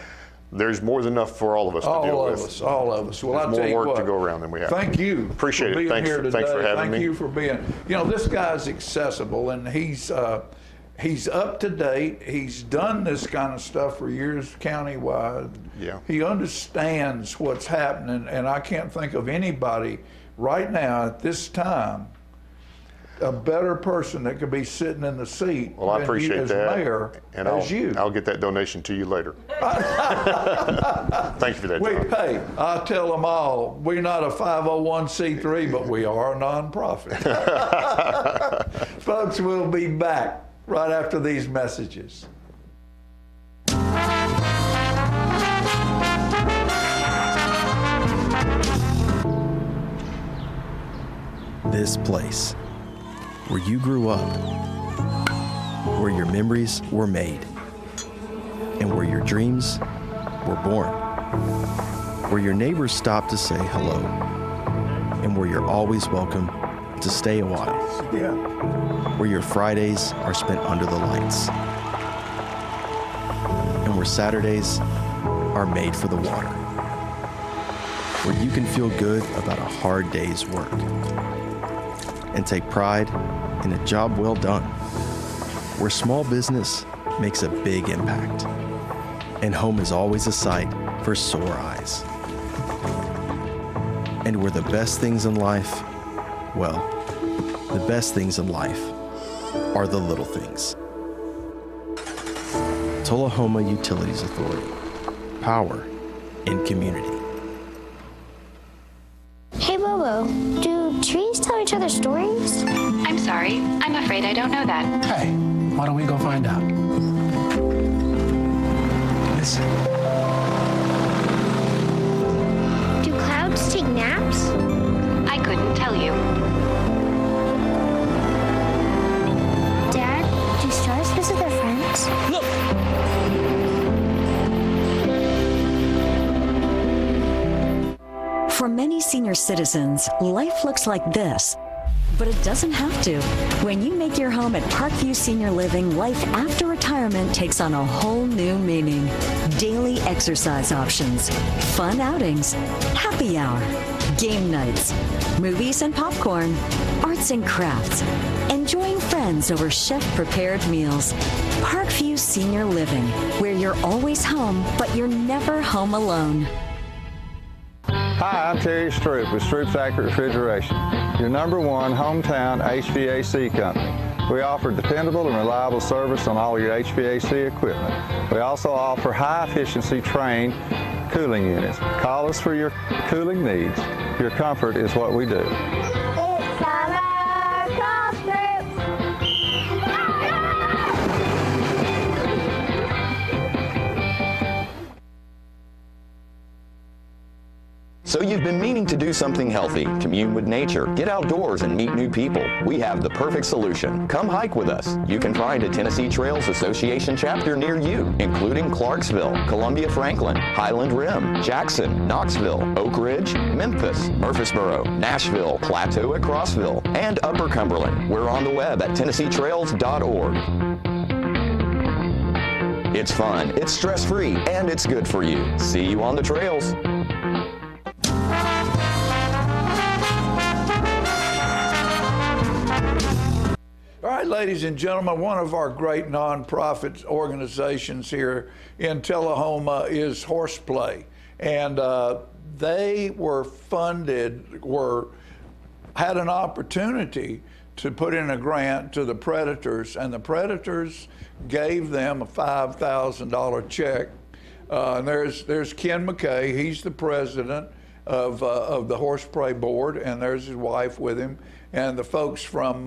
[SPEAKER 15] There's more than enough for all of us to deal with.
[SPEAKER 1] All of us. Well, I'll tell you what.
[SPEAKER 15] More work to go around than we have.
[SPEAKER 1] Thank you.
[SPEAKER 15] Appreciate it. Thanks for having me.
[SPEAKER 1] Thank you for being. This guy's accessible, and he's up to date. He's done this kind of stuff for years countywide. He understands what's happening, and I can't think of anybody right now at this time a better person that could be sitting in the seat
[SPEAKER 15] Well, I appreciate
[SPEAKER 1] as
[SPEAKER 15] that.
[SPEAKER 1] mayor
[SPEAKER 15] and
[SPEAKER 1] as you.
[SPEAKER 15] I'll get that donation to you later. Thank you for that, John.
[SPEAKER 1] Hey, I tell them all, we're not a 501c3, but we are a nonprofit. Folks, we'll be back right after these messages.
[SPEAKER 17] This place, where you grew up, where your memories were made, and where your dreams were born, where your neighbors stop to say hello, and where you're always welcome to stay a while, where your Fridays are spent under the lights, and where Saturdays are made for the water, where you can feel good about a hard day's work and take pride in a job well done, where small business makes a big impact, and home is always a sight for sore eyes. And where the best things in life, well, the best things in life are the little things. Tullahoma Utilities Authority, power in community.
[SPEAKER 18] Hey Bobo, do trees tell each other stories?
[SPEAKER 19] I'm sorry, I'm afraid I don't know that.
[SPEAKER 20] Hey, why don't we go find out? Listen.
[SPEAKER 18] Do clouds take naps?
[SPEAKER 19] I couldn't tell you.
[SPEAKER 18] Dad, do stars visit their friends?
[SPEAKER 20] Look!
[SPEAKER 21] For many senior citizens, life looks like this, but it doesn't have to. When you make your home at Parkview Senior Living, life after retirement takes on a whole new meaning. Daily exercise options, fun outings, happy hour, game nights, movies and popcorn, arts and crafts, enjoying friends over chef-prepared meals. Parkview Senior Living, where you're always home, but you're never home alone.
[SPEAKER 11] Hi, I'm Terry Stroop with Stroop's Accurate Refrigeration, your #1 hometown HVAC company. We offer dependable and reliable service on all your HVAC equipment. We also offer high-efficiency trained cooling units. Call us for your cooling needs. Your comfort is what we do.
[SPEAKER 18] It's summer, call Stroop.
[SPEAKER 22] So you've been meaning to do something healthy, commune with nature, get outdoors and meet new people. We have the perfect solution. Come hike with us. You can find a Tennessee Trails Association chapter near you, including Clarksville, Columbia Franklin, Highland Rim, Jackson, Knoxville, Oak Ridge, Memphis, Murfreesboro, Nashville, Plateau at Crossville, and Upper Cumberland. We're on the web at TennesseeTrails.org. It's fun, it's stress-free, and it's good for you. See you on the trails.
[SPEAKER 1] All right, ladies and gentlemen, one of our great nonprofit organizations here in Tullahoma is Horseplay. And they were funded, had an opportunity to put in a grant to the Predators, and the Predators gave them a $5,000 check. And there's Ken McKay, he's the president of the Horseplay board, and there's his wife with him, and the folks from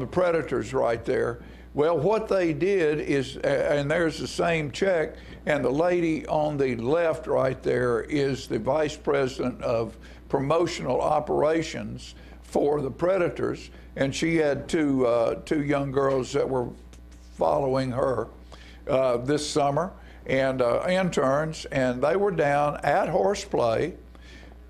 [SPEAKER 1] the Predators right there. Well, what they did is, and there's the same check, and the lady on the left right there is the vice president of promotional operations for the Predators, and she had two young girls that were following her this summer, and interns, and they were down at Horseplay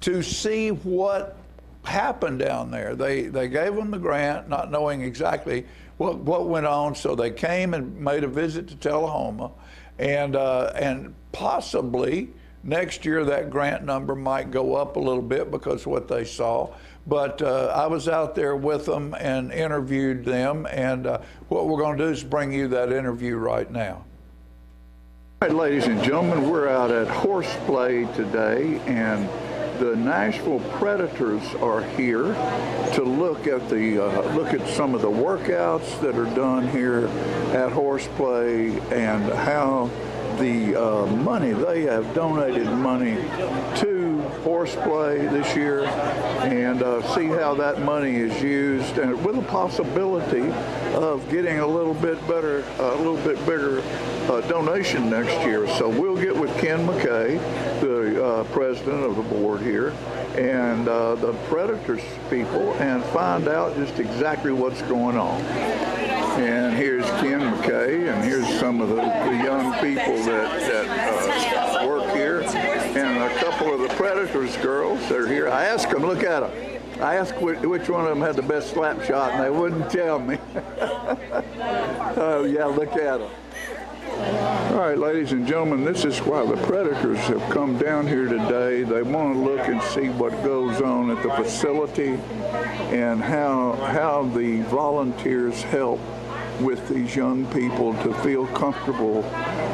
[SPEAKER 1] to see what happened down there. They gave them the grant, not knowing exactly what went on, so they came and made a visit to Tullahoma, and possibly next year that grant number might go up a little bit because of what they saw. But I was out there with them and interviewed them, and what we're going to do is bring you that interview right now. All right, ladies and gentlemen, we're out at Horseplay today, and The Nashville Predators are here to look at some of the workouts that are done here at Horseplay and how the money, they have donated money to Horseplay this year, and see how that money is used, and with a possibility of getting a little bit bigger donation next year. So we'll get with Ken McKay, the president of the board here, and the Predators people, and find out just exactly what's going on. And here's Ken McKay, and here's some of the young people that work here, and a couple of the Predators girls that are here. I asked them, look at them. I asked which one of them had the best slap shot, and they wouldn't tell me. Oh, yeah, look at them. All right, ladies and gentlemen, this is why the Predators have come down here today. They want to look and see what goes on at the facility and how the volunteers help with these young people to feel comfortable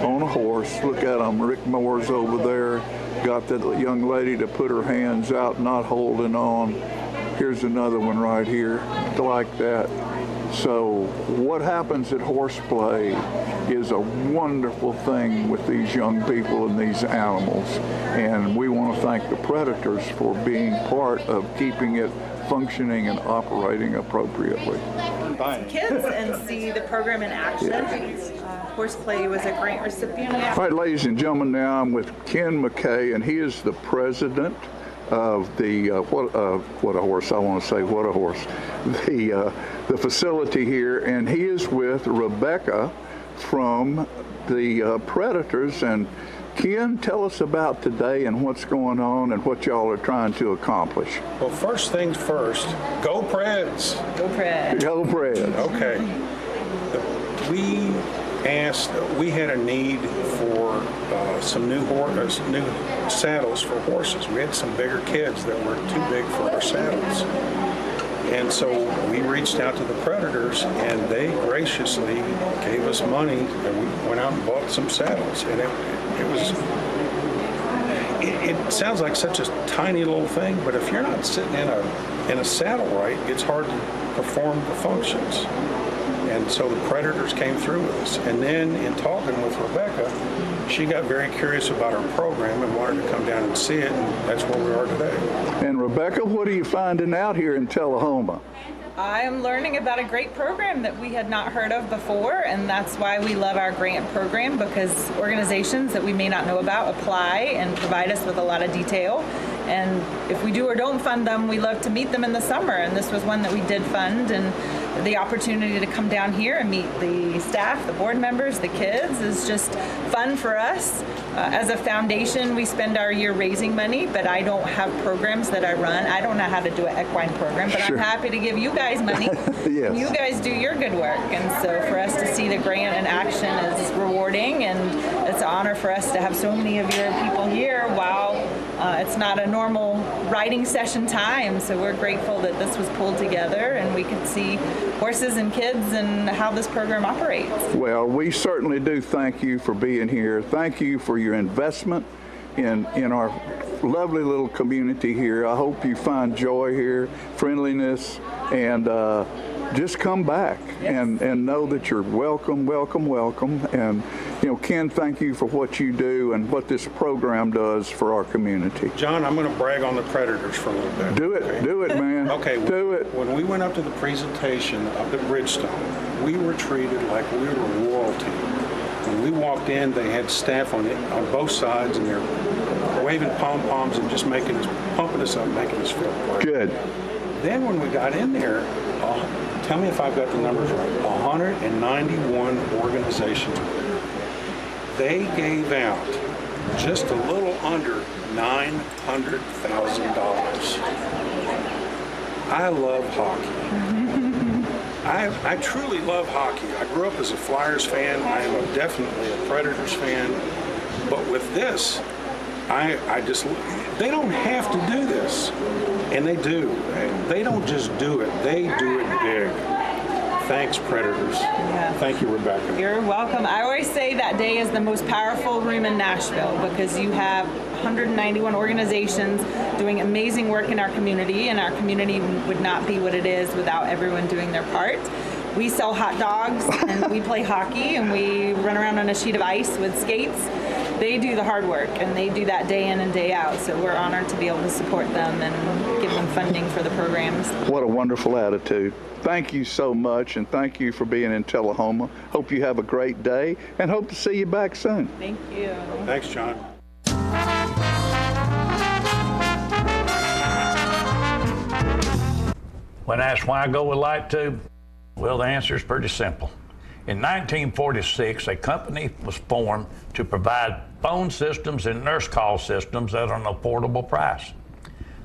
[SPEAKER 1] on a horse. Look at them. Rick Moore's over there. Got that young lady to put her hands out, not holding on. Here's another one right here, like that. So what happens at Horseplay is a wonderful thing with these young people and these animals. And we want to thank the Predators for being part of keeping it functioning and operating appropriately.
[SPEAKER 2] Kids and see the program in action. Horseplay was a grant recipient.
[SPEAKER 1] All right, ladies and gentlemen, now I'm with Ken McKay, and he is the president of the what a horse! I want to say what a horse. The facility here, and he is with Rebecca from the Predators. And Ken, tell us about today and what's going on and what y'all are trying to accomplish.
[SPEAKER 5] Well, first things first, go Preds.
[SPEAKER 2] Go Preds.
[SPEAKER 1] Go Preds.
[SPEAKER 5] Okay. We had a need for some new saddles for horses. We had some bigger kids that were too big for our saddles. And so we reached out to the Predators, and they graciously gave us money, and we went out and bought some saddles. And it sounds like such a tiny little thing, but if you're not sitting in a saddle right, it's hard to perform the functions. And so the Predators came through with us. And then in talking with Rebecca, she got very curious about our program and wanted to come down and see it, and that's where we are today.
[SPEAKER 1] And Rebecca, what are you finding out here in Tullahoma?
[SPEAKER 2] I am learning about a great program that we had not heard of before, and that's why we love our grant program, because organizations that we may not know about apply and provide us with a lot of detail. And if we do or don't fund them, we love to meet them in the summer, and this was one that we did fund. And the opportunity to come down here and meet the staff, the board members, the kids is just fun for us. As a foundation, we spend our year raising money, but I don't have programs that I run. I don't know how to do an equine program, but
[SPEAKER 1] Sure.
[SPEAKER 2] I'm happy to give you guys money.
[SPEAKER 1] Yes.
[SPEAKER 2] You guys do your good work, and so for us to see the grant in action is rewarding, and it's an honor for us to have so many of your people here while it's not a normal riding session time. So we're grateful that this was pulled together and we could see horses and kids and how this program operates.
[SPEAKER 1] Well, we certainly do thank you for being here. Thank you for your investment in our lovely little community here. I hope you find joy here, friendliness, and just come back and know that you're welcome. And, you know, Ken, thank you for what you do and what this program does for our community.
[SPEAKER 5] John, I'm going to brag on the Predators for a little bit.
[SPEAKER 1] Do it, man.
[SPEAKER 5] Okay.
[SPEAKER 1] Do it.
[SPEAKER 5] When we went up to the presentation up at Bridgestone, we were treated like we were royalty. When we walked in, they had staff on both sides, and they're waving pom-poms and just pumping us up, making us feel great.
[SPEAKER 1] Good.
[SPEAKER 5] Then when we got in there, tell me if I've got the numbers right, 191 organizations. They gave out just a little under $900,000. I love hockey. I truly love hockey. I grew up as a Flyers fan. I am definitely a Predators fan. But with this, they don't have to do this. And they do. They don't just do it. They do it big. Thanks, Predators.
[SPEAKER 2] Yeah.
[SPEAKER 5] Thank you, Rebecca.
[SPEAKER 2] You're welcome. I always say that day is the most powerful room in Nashville because you have 191 organizations doing amazing work in our community, and our community would not be what it is without everyone doing their part. We sell hot dogs and we play hockey and we run around on a sheet of ice with skates. They do the hard work and they do that day in and day out. So we're honored to be able to support them and give them funding for the programs.
[SPEAKER 1] What a wonderful attitude. Thank you so much, and thank you for being in Tullahoma. Hope you have a great day and hope to see you back soon.
[SPEAKER 2] Thank you.
[SPEAKER 5] Thanks, John.
[SPEAKER 4] When asked why I go with light tube, well, the answer is pretty simple. In 1946, a company was formed to provide phone systems and nurse call systems at an affordable price.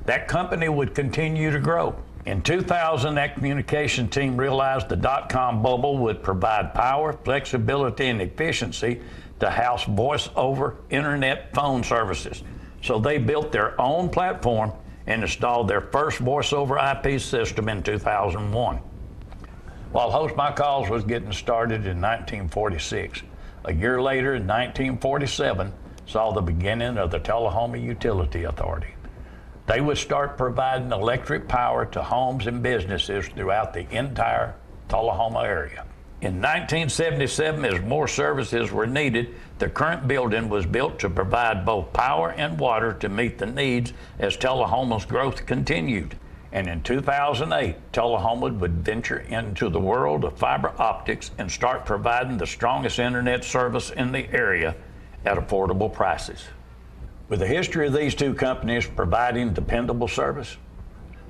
[SPEAKER 4] That company would continue to grow. In 2000, that communication team realized the dot-com bubble would provide power, flexibility, and efficiency to house voice-over internet phone services. So they built their own platform and installed their first voice-over IP system in 2001. While Host My Calls was getting started in 1946, a year later in 1947 saw the beginning of the Tullahoma Utility Authority. They would start providing electric power to homes and businesses throughout the entire Tullahoma area. In 1977, as more services were needed, the current building was built to provide both power and water to meet the needs as Tullahoma's growth continued. And in 2008, Tullahoma would venture into the world of fiber optics and start providing the strongest internet service in the area at affordable prices. With the history of these two companies providing dependable service,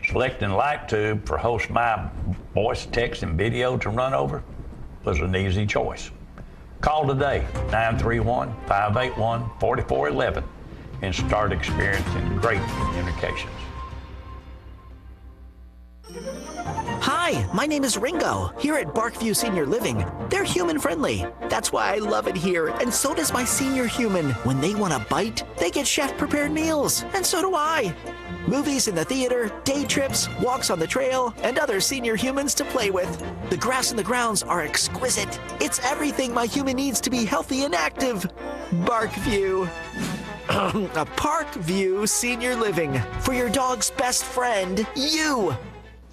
[SPEAKER 4] selecting LightTube for Host My voice, text, and video to run over was an easy choice. Call today, 931-581-4411, and start experiencing great communications.
[SPEAKER 6] Hi, my name is Ringo, here at Barkview Senior Living. They're human-friendly. That's why I love it here, and so does my senior human. When they want a bite, they get chef-prepared meals, and so do I. Movies in the theater, day trips, walks on the trail, and other senior humans to play with. The grass and the grounds are exquisite. It's everything my human needs to be healthy and active. Barkview. A Parkview Senior Living. For your dog's best friend, you.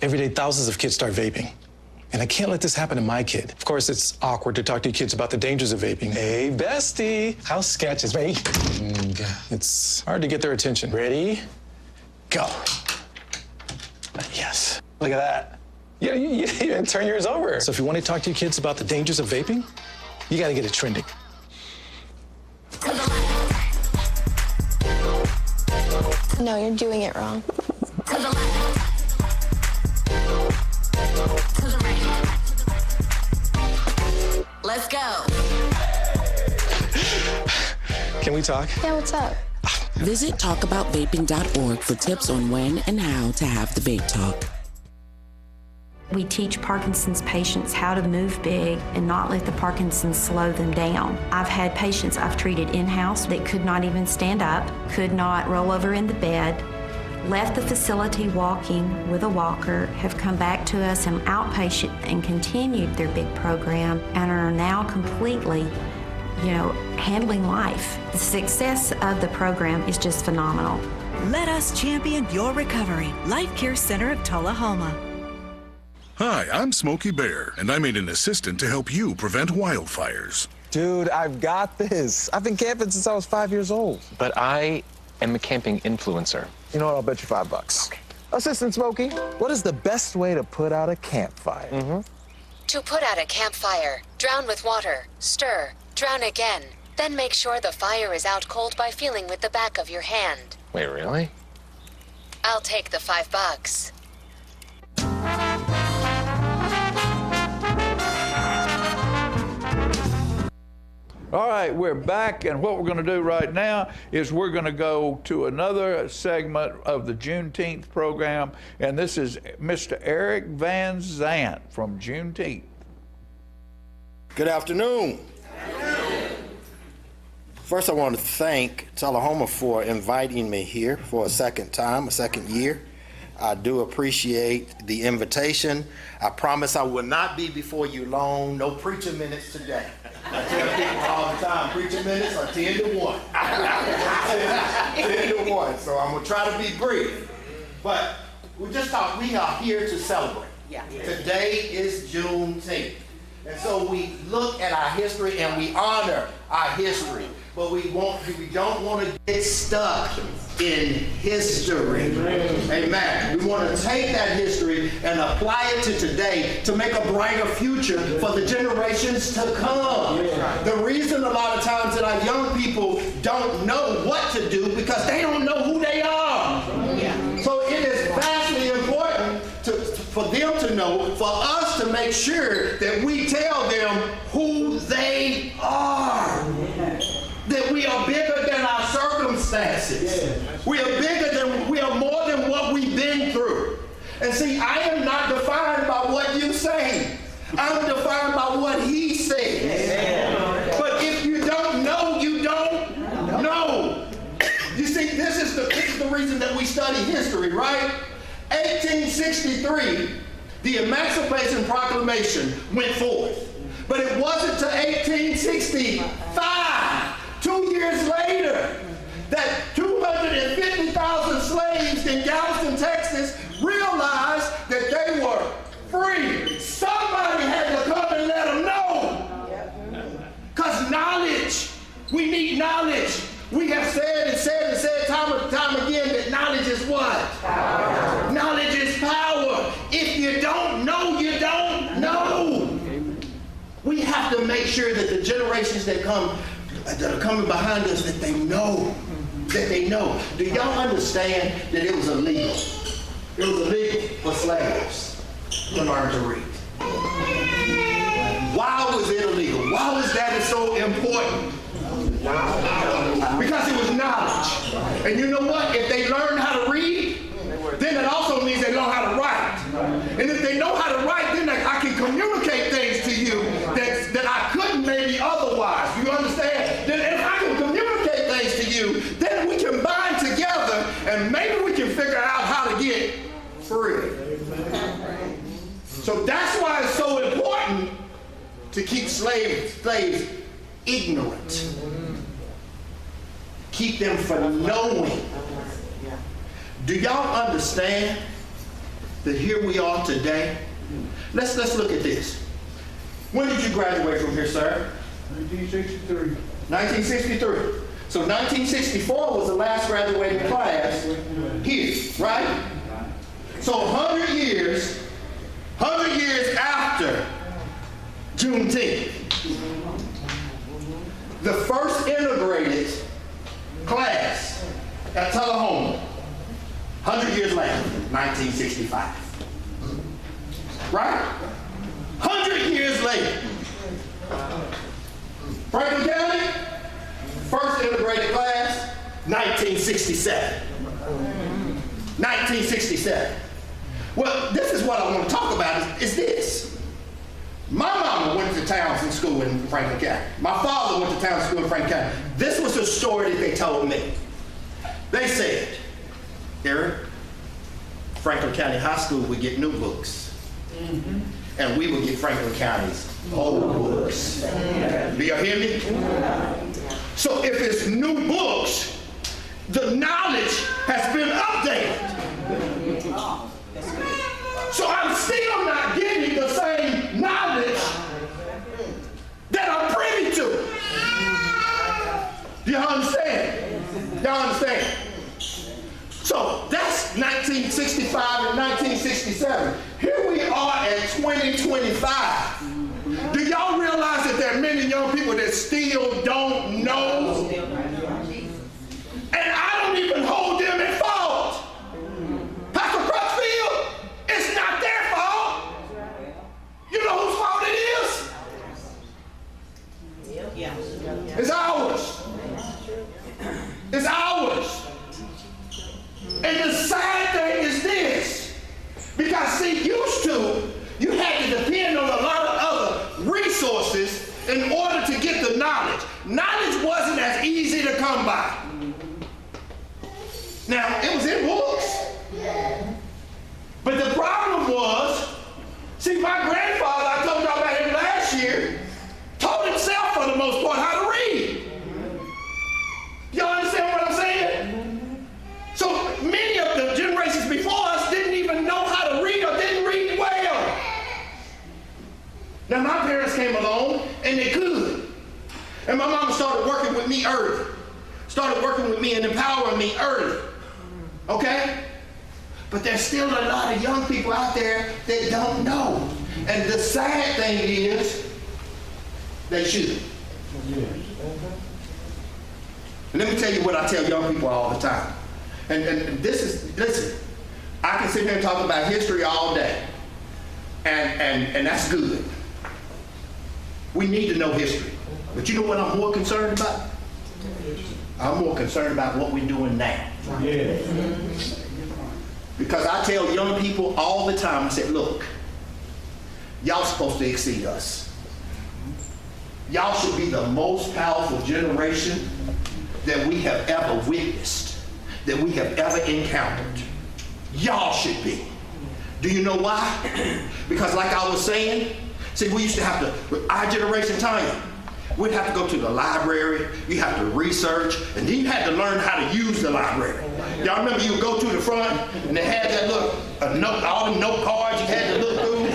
[SPEAKER 20] Every day, thousands of kids start vaping. And I can't let this happen to my kid. Of course, it's awkward to talk to kids about the dangers of vaping. Hey, bestie, how sketch is me? It's hard to get their attention. Ready? Go. Yes. Look at that. Yeah, you turn yours over. So if you want to talk to your kids about the dangers of vaping, you got to get it trending.
[SPEAKER 18] No, you're doing it wrong.
[SPEAKER 3] Let's go.
[SPEAKER 20] Can we talk?
[SPEAKER 18] Yeah, what's up?
[SPEAKER 23] Visit talkaboutvaping.org for tips on when and how to have the vape talk.
[SPEAKER 24] We teach Parkinson's patients how to move big and not let the Parkinson's slow them down. I've had patients I've treated in-house that could not even stand up, could not roll over in the bed, left the facility walking with a walker, have come back to us in outpatient and continued their big program and are now completely, handling life. The success of the program is just phenomenal.
[SPEAKER 25] Let us champion your recovery. Life Care Center of Tullahoma.
[SPEAKER 26] Hi, I'm Smokey Bear, and I made an assistant to help you prevent wildfires.
[SPEAKER 27] Dude, I've got this. I've been camping since I was 5 years old.
[SPEAKER 28] But I am a camping influencer.
[SPEAKER 27] You know what? I'll bet you $5. Okay. Assistant Smokey, what is the best way to put out a campfire?
[SPEAKER 29] To put out a campfire, drown with water, stir, drown again. Then make sure the fire is out cold by feeling with the back of your hand.
[SPEAKER 28] Wait, really?
[SPEAKER 29] I'll take the $5.
[SPEAKER 1] All right, we're back, and what we're going to do right now is we're going to go to another segment of the Juneteenth program, and this is Mr. Eric Van Zant from Juneteenth.
[SPEAKER 30] Good afternoon. First, I want to thank Tullahoma for inviting me here for a second time, a second year. I do appreciate the invitation. I promise I will not be before you long. No preacher minutes today. I tell people all the time, preacher minutes are 10 to 1. 10 to 1. So I'm gonna try to be brief. But we just thought we are here to celebrate. Today is Juneteenth. And so we look at our history and we honor our history. But we don't want to get stuck in history. Amen. We want to take that history and apply it to today to make a brighter future for the generations to come. The reason a lot of times that our young people don't know what to do because they don't know who they are. So it is vastly important for them to know, for us to make sure that we tell them who they are. That we are bigger than our circumstances. We are more than what we've been through. And see, I am not defined by what you say. I'm defined by what he says. But if you don't know, you don't know. You see, this is the reason that we study history, right? 1863, the Emancipation Proclamation went forth. But it wasn't to 1865. 2 years later, that 250,000 slaves in Galveston, Texas, realized that they were free. Somebody had to come and let them know. Because knowledge, we need knowledge. We have said time and time again that knowledge is what? Power. Knowledge is power. If you don't know, you don't know. We have to make sure that the generations that are coming behind us, that they know. Do y'all understand that it was illegal? It was illegal for slaves to learn to read. Why was it illegal? Why was that so important? Because it was knowledge. And you know what? If they learn how to read, then it also means they know how to write. And if they know how to write, then I can communicate things to you that I couldn't maybe otherwise. You understand? Then if I can communicate things to you, then we can bind together and maybe we can figure out how to get free. So that's why it's so important to keep slaves ignorant. Keep them from knowing. Do y'all understand that here we are today? Let's look at this. When did you graduate from here, sir? 1963. 1963. So 1964 was the last graduating class here, right? So 100 years after Juneteenth, the first integrated class at Tullahoma, 100 years later, 1965. Right? 100 years later. Franklin County, first integrated class, 1967. 1967. Well, this is what I want to talk about is this. My mama went to Townsend School in Franklin County. My father went to Townsend School in Franklin County. This was the story that they told me. They said, Eric, Franklin County High School would get new books. And we would get Franklin County's old books. Do y'all hear me? So if it's new books, the knowledge has been updated. So I'm still not getting the same knowledge that I'm privy to. Do y'all understand? Y'all understand? So that's 1965 and 1967. Here we are at 2025. Do y'all realize that there are many young people that still don't know? And I don't even hold them at fault. Pastor Crutchfield, it's not their fault. You know whose fault it is? It's ours. It's ours. And the sad thing is this, because see, used to, you had to depend on a lot of other resources in order to get the knowledge. Knowledge wasn't as easy to come by. Now, it was in books. And my mama started working with me early. Started working with me and empowering me early. Okay? But there's still a lot of young people out there that don't know. And the sad thing is, they should. And let me tell you what I tell young people all the time. And this is, listen, I can sit here and talk about history all day. And that's good. We need to know history. But you know what I'm more concerned about? I'm more concerned about what we're doing now. Yeah. Because I tell young people all the time, I said, look, y'all supposed to exceed us. Y'all should be the most powerful generation that we have ever witnessed, that we have ever encountered. Y'all should be. Do you know why? Because like I was saying, see, we used to have to, with our generation time, we'd have to go to the library, you have to research, and then you had to learn how to use the library. Y'all remember you would go to the front, and they had that look, all the note cards you had to look through. You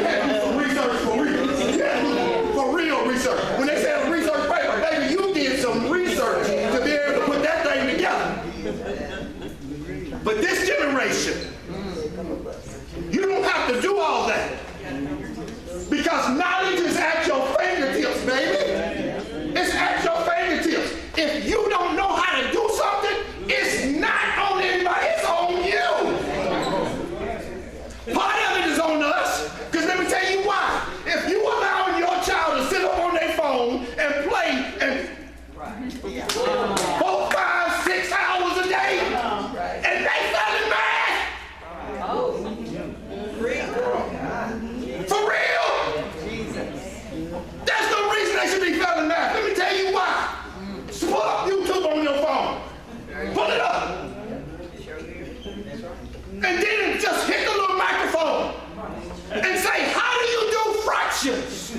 [SPEAKER 30] had to do some research for real. You had to do for real research. When they said research paper, baby, you did some research to be able to put that thing together. But this generation, you don't have to do all that. Because knowledge is at your fingertips, baby. It's at your fingertips. If you don't know how to do something, it's not on anybody, it's on you. Part of it is on us, because let me tell you why. If you allow your child to sit up on their phone and play and 4, 5, 6 hours a day, and they failing math. For real. There's no reason they should be failing math. Let me tell you why. Pull up YouTube on your phone. Pull it up. And then just hit the little microphone and say, how do you do fractions?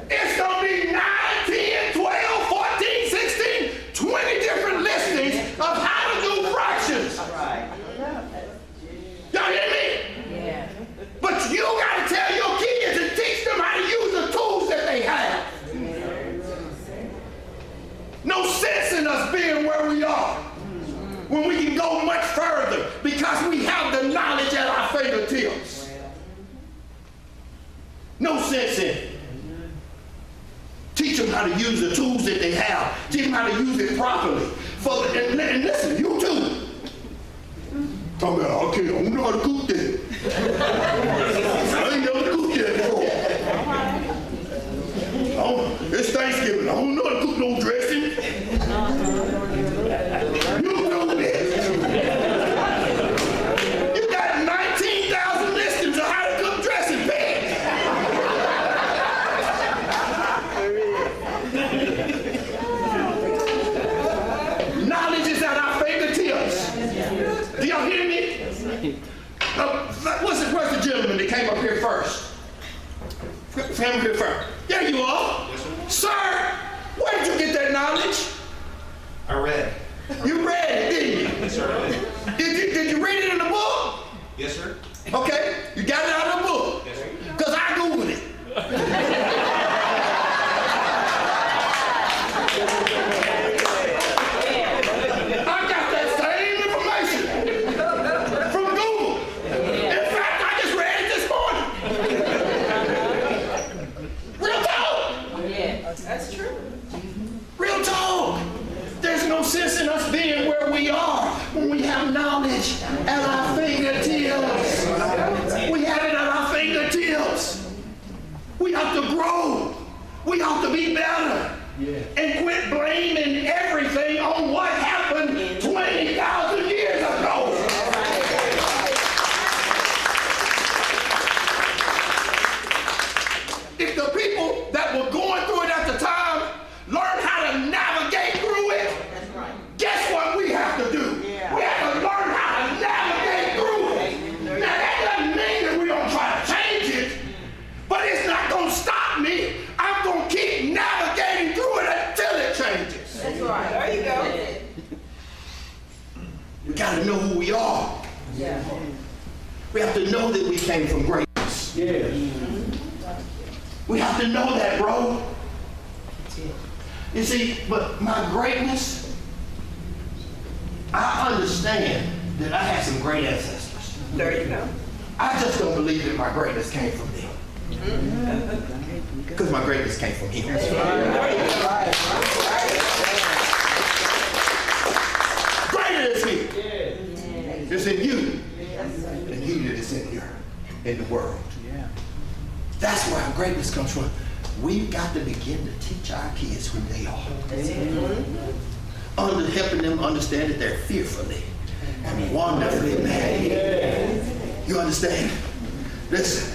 [SPEAKER 30] It's going to be 9, 10, 12, 14, 16, 20 different listings of how to do fractions. Y'all hear me? Yeah. But you got to tell your kids and teach them how to use the tools that they have. No sense in us being where we are when we can go much further because we have the knowledge at our fingertips. No sense in it. Teach them how to use the tools that they have. Teach them how to use it properly. And listen, you too. Talking about, okay, I don't know how to cook that. I ain't never cooked that before. It's Thanksgiving. I don't know how to cook no dressing. You don't know this. You got 19,000 listings of how to cook dressing pans. Knowledge is at our fingertips. Do y'all hear me? Where's the gentleman that came up here first? Came up here first. There you are. Yes, sir. Sir, where did you get that knowledge?
[SPEAKER 7] I read.
[SPEAKER 30] You read it, didn't you?
[SPEAKER 7] Yes, sir.
[SPEAKER 30] Did you read it in the book?
[SPEAKER 7] Yes, sir.
[SPEAKER 30] Okay, you got it out of the book.
[SPEAKER 7] Yes, sir.
[SPEAKER 30] Because I Googled it. I got that same information from Google. In fact, I just read it this morning. Real talk. Yeah, that's true. Real talk. There's no sense in us being where we are when we have knowledge at our fingertips. We have it at our fingertips. We have to grow. We have to be better. And quit blaming everything on what happened 20,000 years ago. If the people that were going through it at the time learn how to navigate through it, guess what we have to do? We have to learn how to navigate through it. Now that doesn't mean that we don't try to change it, but it's not going to stop me. I'm going to keep navigating through it until it changes. That's right. There you go. We got to know who we are. Yeah. We have to know that we came from greatness. Yeah. We have to know that, bro. You see, but my greatness, I understand that I had some great ancestors.
[SPEAKER 2] There you go.
[SPEAKER 30] I just don't believe that my greatness came from them. Because my greatness came from him. Greater is he. It's in you. And he that is in here, in the world. That's where our greatness comes from. We've got to begin to teach our kids who they are. Helping them understand that they're fearfully and wonderfully made. You understand? Listen,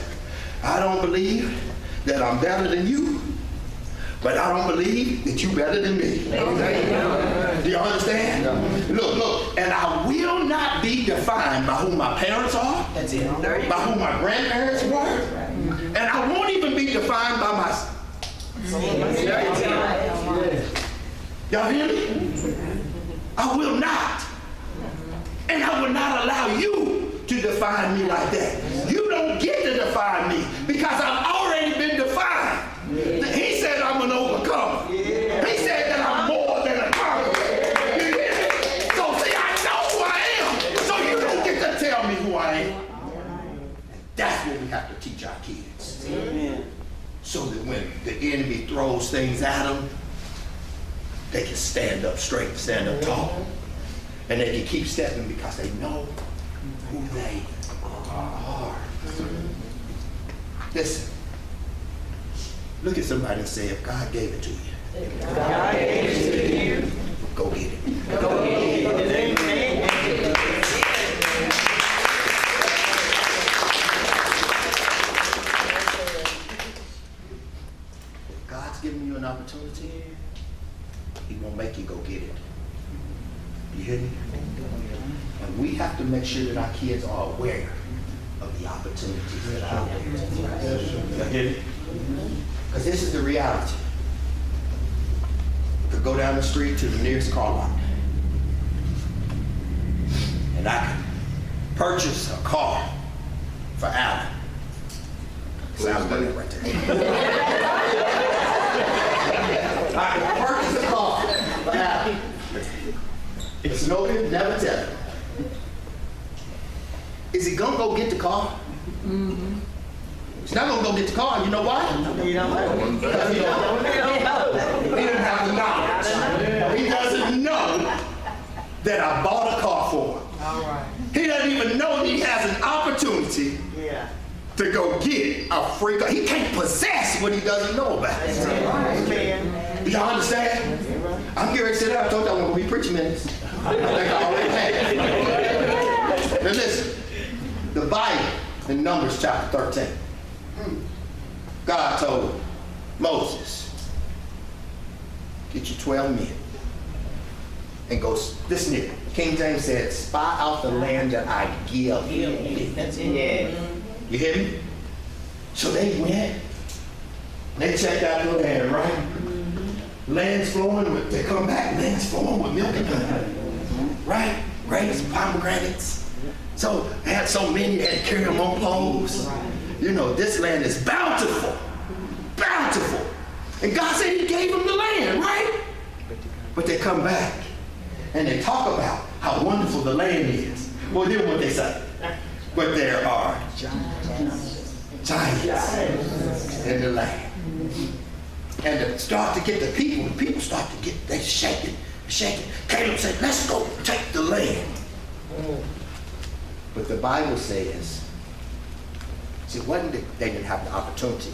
[SPEAKER 30] I don't believe that I'm better than you, but I don't believe that you're better than me. Do you understand? Look, and I will not be defined by who my parents are, by who my grandparents were, and I won't even be defined by my... Y'all hear me? I will not. And I will not allow you to define me like that. You don't get to define me because I've already been defined. He said I'm an overcomer. He said that I'm more than a conqueror. You hear me? So see, I know who I am. So you don't get to tell me who I am. That's what we have to teach our kids. So that when the enemy throws things at them, they can stand up straight, stand up tall. And they can keep stepping because they know who they are. Listen, look at somebody and say, if God gave it to you, God gave it to you, go get it. Go get it. If God's giving you an opportunity, he won't make you go get it. You hear me? And we have to make sure that our kids are aware of the opportunities that are out there. You hear me? Because this is the reality. You could go down the street to the nearest car lot, and I could purchase a car for Alan. Sounds good right there. I could purchase a car for Alan. It's no good, never tell him. Is he gonna go get the car? He's not gonna go get the car, and you know why? He don't know. Because he doesn't have the knowledge. He doesn't know that I bought a car for him. He doesn't even know that he has an opportunity to go get a free car. He can't possess what he doesn't know about. Do y'all understand? I'm getting ready to sit down. I told y'all I'm gonna be preaching minutes. I think I already had it. Now listen, the Bible in Numbers chapter 13, God told Moses, get you 12 men and go, listen here, King James said, spy out the land that I give you. That's it. You hear me? So they went, they checked out the land, right? Land's flowing with, they come back, land's flowing with milk and honey. Right? Grapes, pomegranates. So they had so many, they had to carry them on poles. You know, this land is bountiful. Bountiful. And God said he gave them the land, right? But they come back and they talk about how wonderful the land is. Well, here's what they say. But there are giants in the land. And to start to get the people start to get, they shaking. Caleb said, let's go take the land. But the Bible says, see, it wasn't that they didn't have the opportunity.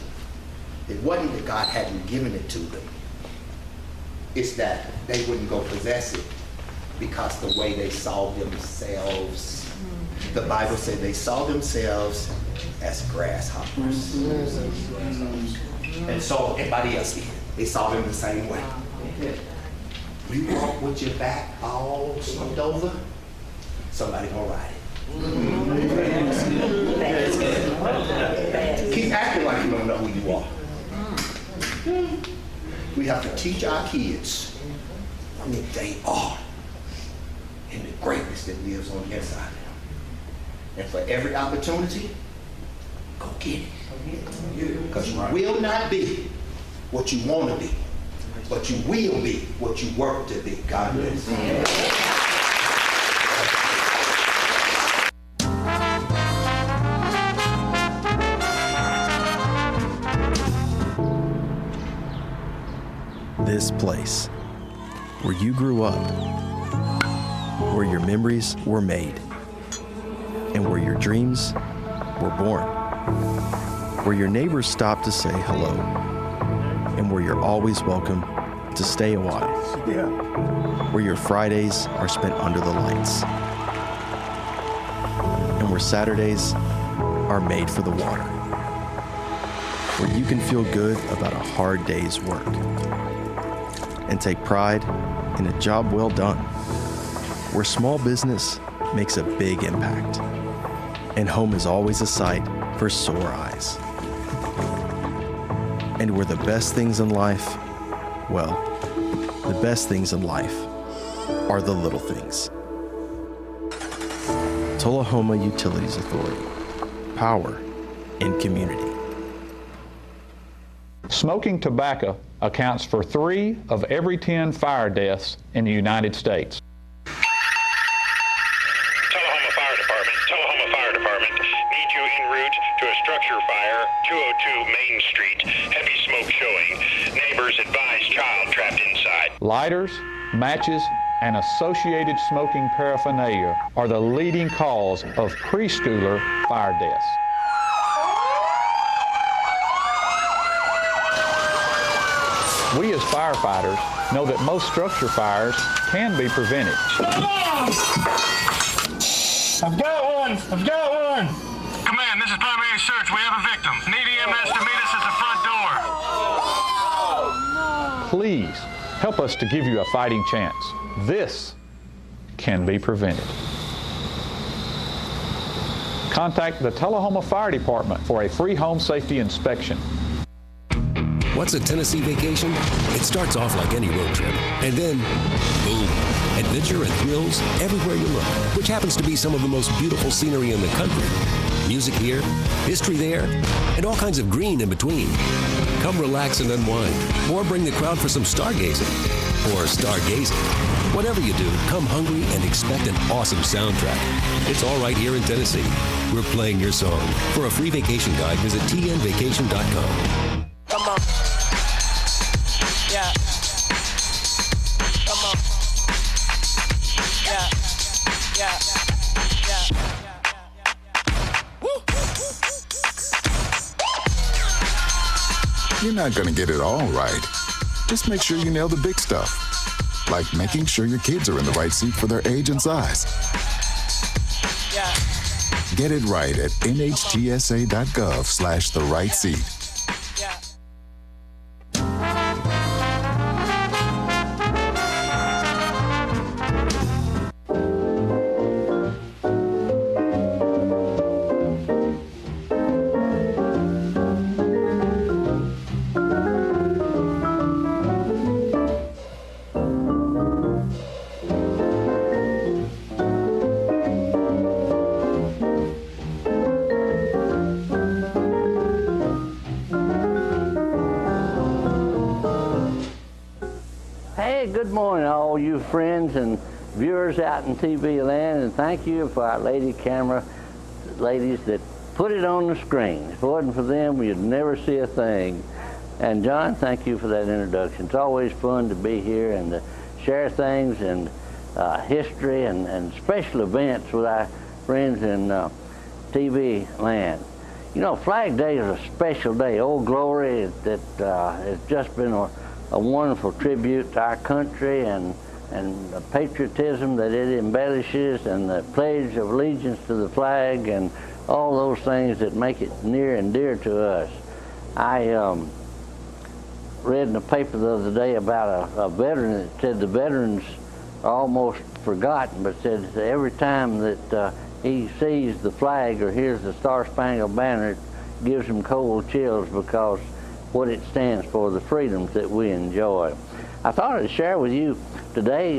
[SPEAKER 30] It wasn't that God hadn't given it to them. It's that they wouldn't go possess it because the way they saw themselves. The Bible said they saw themselves as grasshoppers. And so everybody else did. They saw them the same way. You walk with your back all slumped over, somebody gonna ride it. Keep acting like you don't know who you are. We have to teach our kids who they are and the greatness that lives on the inside of them. And for every opportunity, Go get it. Because you will not be what you want to be, but you will be what you work to be. God bless.
[SPEAKER 8] This place, where you grew up, where your memories were made, and where your dreams were born, where your neighbors stop to say hello, and where you're always welcome to stay a while, where your Fridays are spent under the lights, and where Saturdays are made for the water, where you can feel good about a hard day's work and take pride in a job well done, where small business makes a big impact, and home is always a sight for sore eyes. And where the best things in life, well, the best things in life are the little things. Tullahoma Utilities Authority, power in community.
[SPEAKER 9] Smoking tobacco accounts for 3 of every 10 fire deaths in the United States.
[SPEAKER 10] Tullahoma Fire Department. Need you en route to a structure fire, 202 Main Street. Heavy smoke showing. Neighbors advise child trapped inside.
[SPEAKER 9] Lighters, matches, and associated smoking paraphernalia are the leading cause of preschooler fire deaths. We as firefighters know that most structure fires can be prevented.
[SPEAKER 10] I've got one! Command, this is primary search. We have a victim. Need EMS to meet us at the front door.
[SPEAKER 9] Please help us to give you a fighting chance. This can be prevented. Contact the Tullahoma Fire Department for a free home safety inspection.
[SPEAKER 12] What's a Tennessee vacation? It starts off like any road trip, and then, boom, adventure and thrills everywhere you look, which happens to be some of the most beautiful scenery in the country. Music here, history there, and all kinds of green in between. Come relax and unwind, or bring the crowd for some stargazing, or stargazing. Whatever you do, come hungry and expect an awesome soundtrack. It's all right here in Tennessee. We're playing your song. For a free vacation guide, visit tnvacation.com.
[SPEAKER 13] Come on. Yeah. Come on. Yeah. Yeah. Yeah. Woo.
[SPEAKER 26] You're not going to get it all right. Just make sure you nail the big stuff, like making sure your kids are in the right seat for their age and size.
[SPEAKER 13] Yeah.
[SPEAKER 26] Get it right at nhtsa.gov/the-right-seat.
[SPEAKER 14] Good morning, all you friends and viewers out in TV land, and thank you for our lady camera ladies that put it on the screen. If it wasn't for them, you'd never see a thing. And John, thank you for that introduction. It's always fun to be here and to share things and history and special events with our friends in TV land. You know, Flag Day is a special day. Old Glory, that has just been a wonderful tribute to our country and the patriotism that it embellishes, and the pledge of allegiance to the flag, and all those things that make it near and dear to us. I read in the paper the other day about a veteran that said the veterans are almost forgotten, but said every time that he sees the flag or hears the Star-Spangled Banner, it gives him cold chills because what it stands for, the freedoms that we enjoy. I thought I'd share with you today,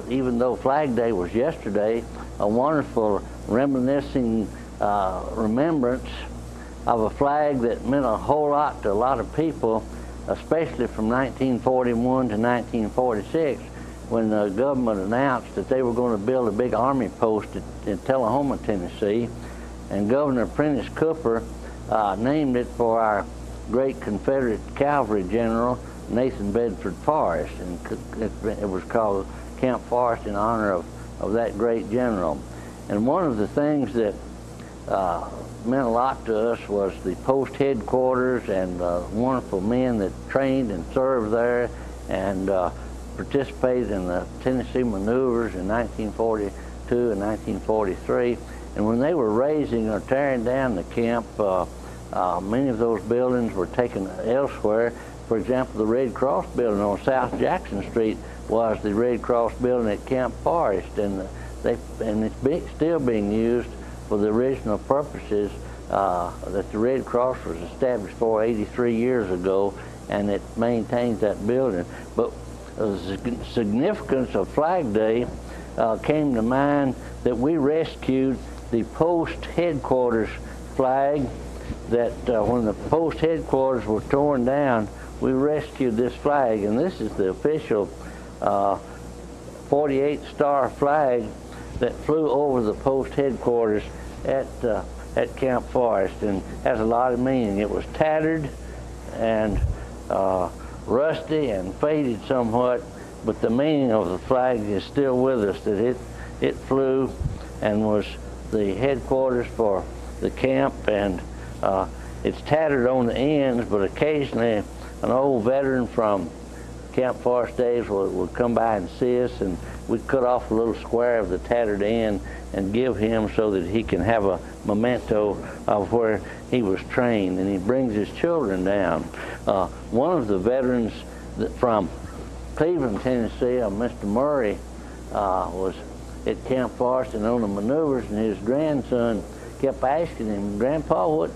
[SPEAKER 14] even though Flag Day was yesterday, a wonderful reminiscing remembrance of a flag that meant a whole lot to a lot of people, especially from 1941 to 1946, when the government announced that they were going to build a big army post in Tullahoma, Tennessee. And Governor Prentice Cooper named it for our great Confederate cavalry general, Nathan Bedford Forrest, and it was called Camp Forrest in honor of that great general. And one of the things that meant a lot to us was the post headquarters and wonderful men that trained and served there and participated in the Tennessee maneuvers in 1942 and 1943. And when they were raising or tearing down the camp, many of those buildings were taken elsewhere. For example, the Red Cross building on South Jackson Street was the Red Cross building at Camp Forrest, and it's still being used for the original purposes that the Red Cross was established for 83 years ago, and it maintains that building. But the significance of Flag Day came to mind that we rescued the post headquarters flag, that when the post headquarters were torn down, we rescued this flag, and this is the official 48-star flag that flew over the post headquarters at Camp Forrest, and has a lot of meaning. It was tattered and rusty and faded somewhat, but the meaning of the flag is still with us, that it flew and was the headquarters for the camp, and it's tattered on the ends, but occasionally an old veteran from Camp Forrest days would come by and see us, and we'd cut off a little square of the tattered end and give him so that he can have a memento of where he was trained, and he brings his children down. One of the veterans from Cleveland, Tennessee, Mr. Murray, was at Camp Forrest and on the maneuvers, and his grandson kept asking him, "Grandpa,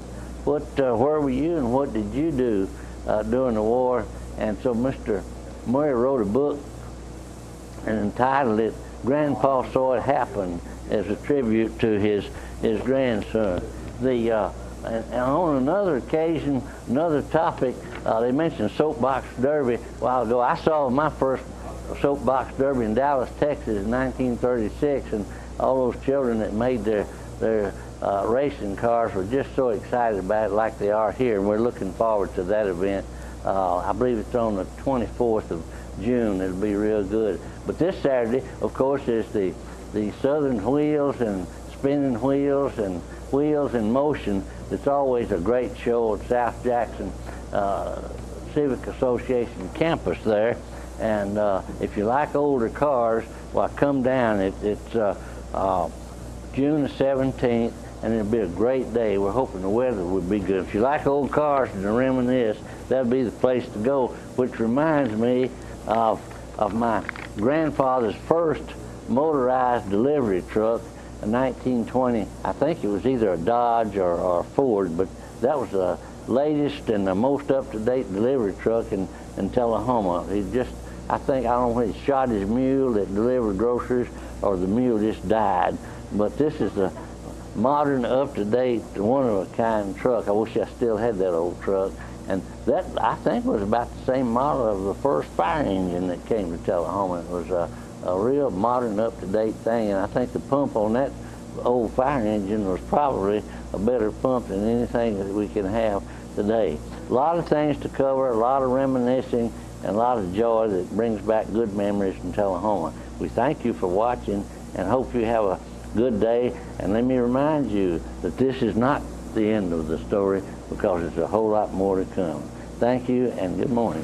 [SPEAKER 14] where were you and what did you do during the war?" And so Mr. Murray wrote a book and entitled it "Grandpa Saw It Happen," as a tribute to his grandson. And on another occasion, another topic, they mentioned soapbox derby a while ago. I saw my first soapbox derby in Dallas, Texas in 1936, and all those children that made their racing cars were just so excited about it, like they are here, and we're looking forward to that event. I believe it's on the 24th of June. It'll be real good. But this Saturday, of course, is the Southern Wheels and Spinning Wheels and Wheels in Motion. It's always a great show at South Jackson Civic Association campus there. And if you like older cars, well, come down. It's June the 17th, and it'll be a great day. We're hoping the weather will be good. If you like old cars and to reminisce, that'll be the place to go, which reminds me of my grandfather's first motorized delivery truck in 1920. I think it was either a Dodge or a Ford, but that was the latest and the most up-to-date delivery truck in Tullahoma. I don't know when he shot his mule that delivered groceries or the mule just died, but this is a modern, up-to-date, one-of-a-kind truck. I wish I still had that old truck. And that, I think, was about the same model of the first fire engine that came to Tullahoma. It was a real modern, up-to-date thing, and I think the pump on that old fire engine was probably a better pump than anything that we can have today. A lot of things to cover, a lot of reminiscing, and a lot of joy that brings back good memories from Tullahoma. We thank you for watching and hope you have a good day. And let me remind you that this is not the end of the story, because there's a whole lot more to come. Thank you and good morning.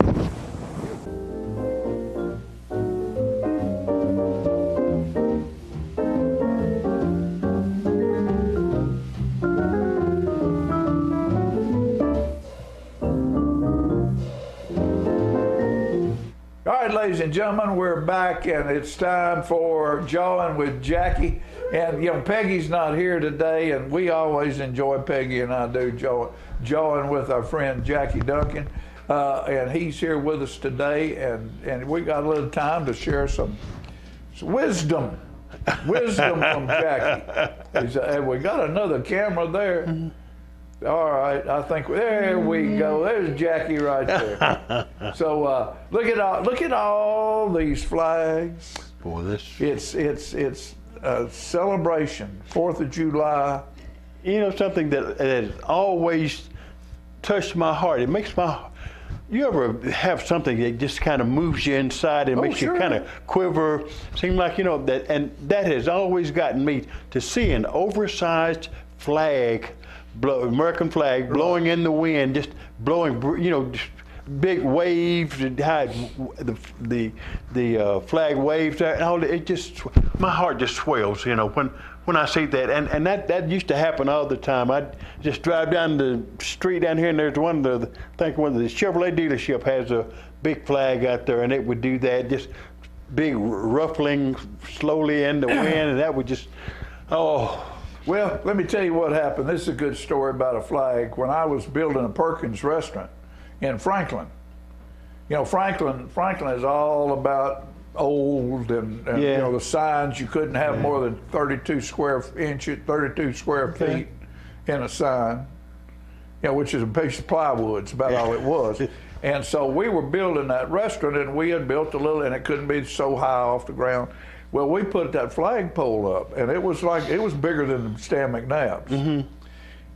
[SPEAKER 1] All right, ladies and gentlemen, we're back, and it's time for Jawing with Jackie. And, you know, Peggy's not here today, and we always enjoy, Peggy and I do, jawing with our friend Jackie Duncan. And he's here with us today, and we got a little time to share some wisdom from Jackie. And we got another camera there. All right, I think there we go. There's Jackie right there. So look at all these flags.
[SPEAKER 4] Boy, this
[SPEAKER 1] it's a celebration. 4th of July.
[SPEAKER 4] You know, something that has always touched my heart. It makes my. You ever have something that just kind of moves you inside and makes you kind of quiver? Seems like, you know, that has always gotten me to see an oversized flag, American flag, blowing in the wind, just blowing, you know, just big waves, and how the flag waves, and all it just, my heart just swells, you know, when I see that, and that used to happen all the time. I'd just drive down the street down here, and there's one of the Chevrolet dealership has a big flag out there, and it would do that, just big ruffling slowly in the wind, and that would just, oh.
[SPEAKER 1] Well, let me tell you what happened. This is a good story about a flag. When I was building a Perkins restaurant in Franklin, you know, Franklin is all about old and you know, the signs, you couldn't have more than 32 square feet in a sign, you know, which is a piece of plywood. It's about all it was. And so we were building that restaurant, and we had built a little, and it couldn't be so high off the ground. Well, we put that flagpole up, and it was bigger than Stan McNabb's. Mm-hmm.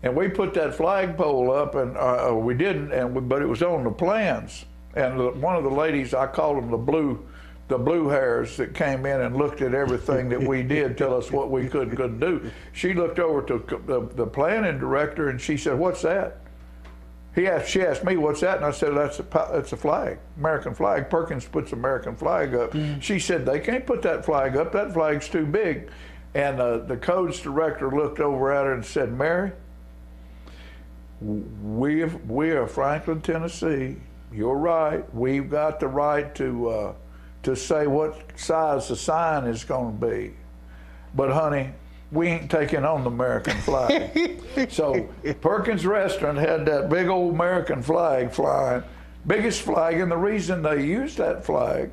[SPEAKER 1] And we put that flagpole up, and we didn't, but it was on the plans. And one of the ladies, I called them the blue hairs, that came in and looked at everything that we did, tell us what we could and couldn't do. She looked over to the planning director, and she said, "What's that?" She asked me, "What's that?" And I said, "That's a flag, American flag. Perkins puts American flag up." Mm-hmm. She said, "They can't put that flag up. That flag's too big." And the codes director looked over at her and said, "Mary, we are Franklin, Tennessee. You're right. We've got the right to say what size the sign is going to be. But honey, we ain't taking on the American flag." So Perkins Restaurant had that big old American flag flying, biggest flag, and the reason they used that flag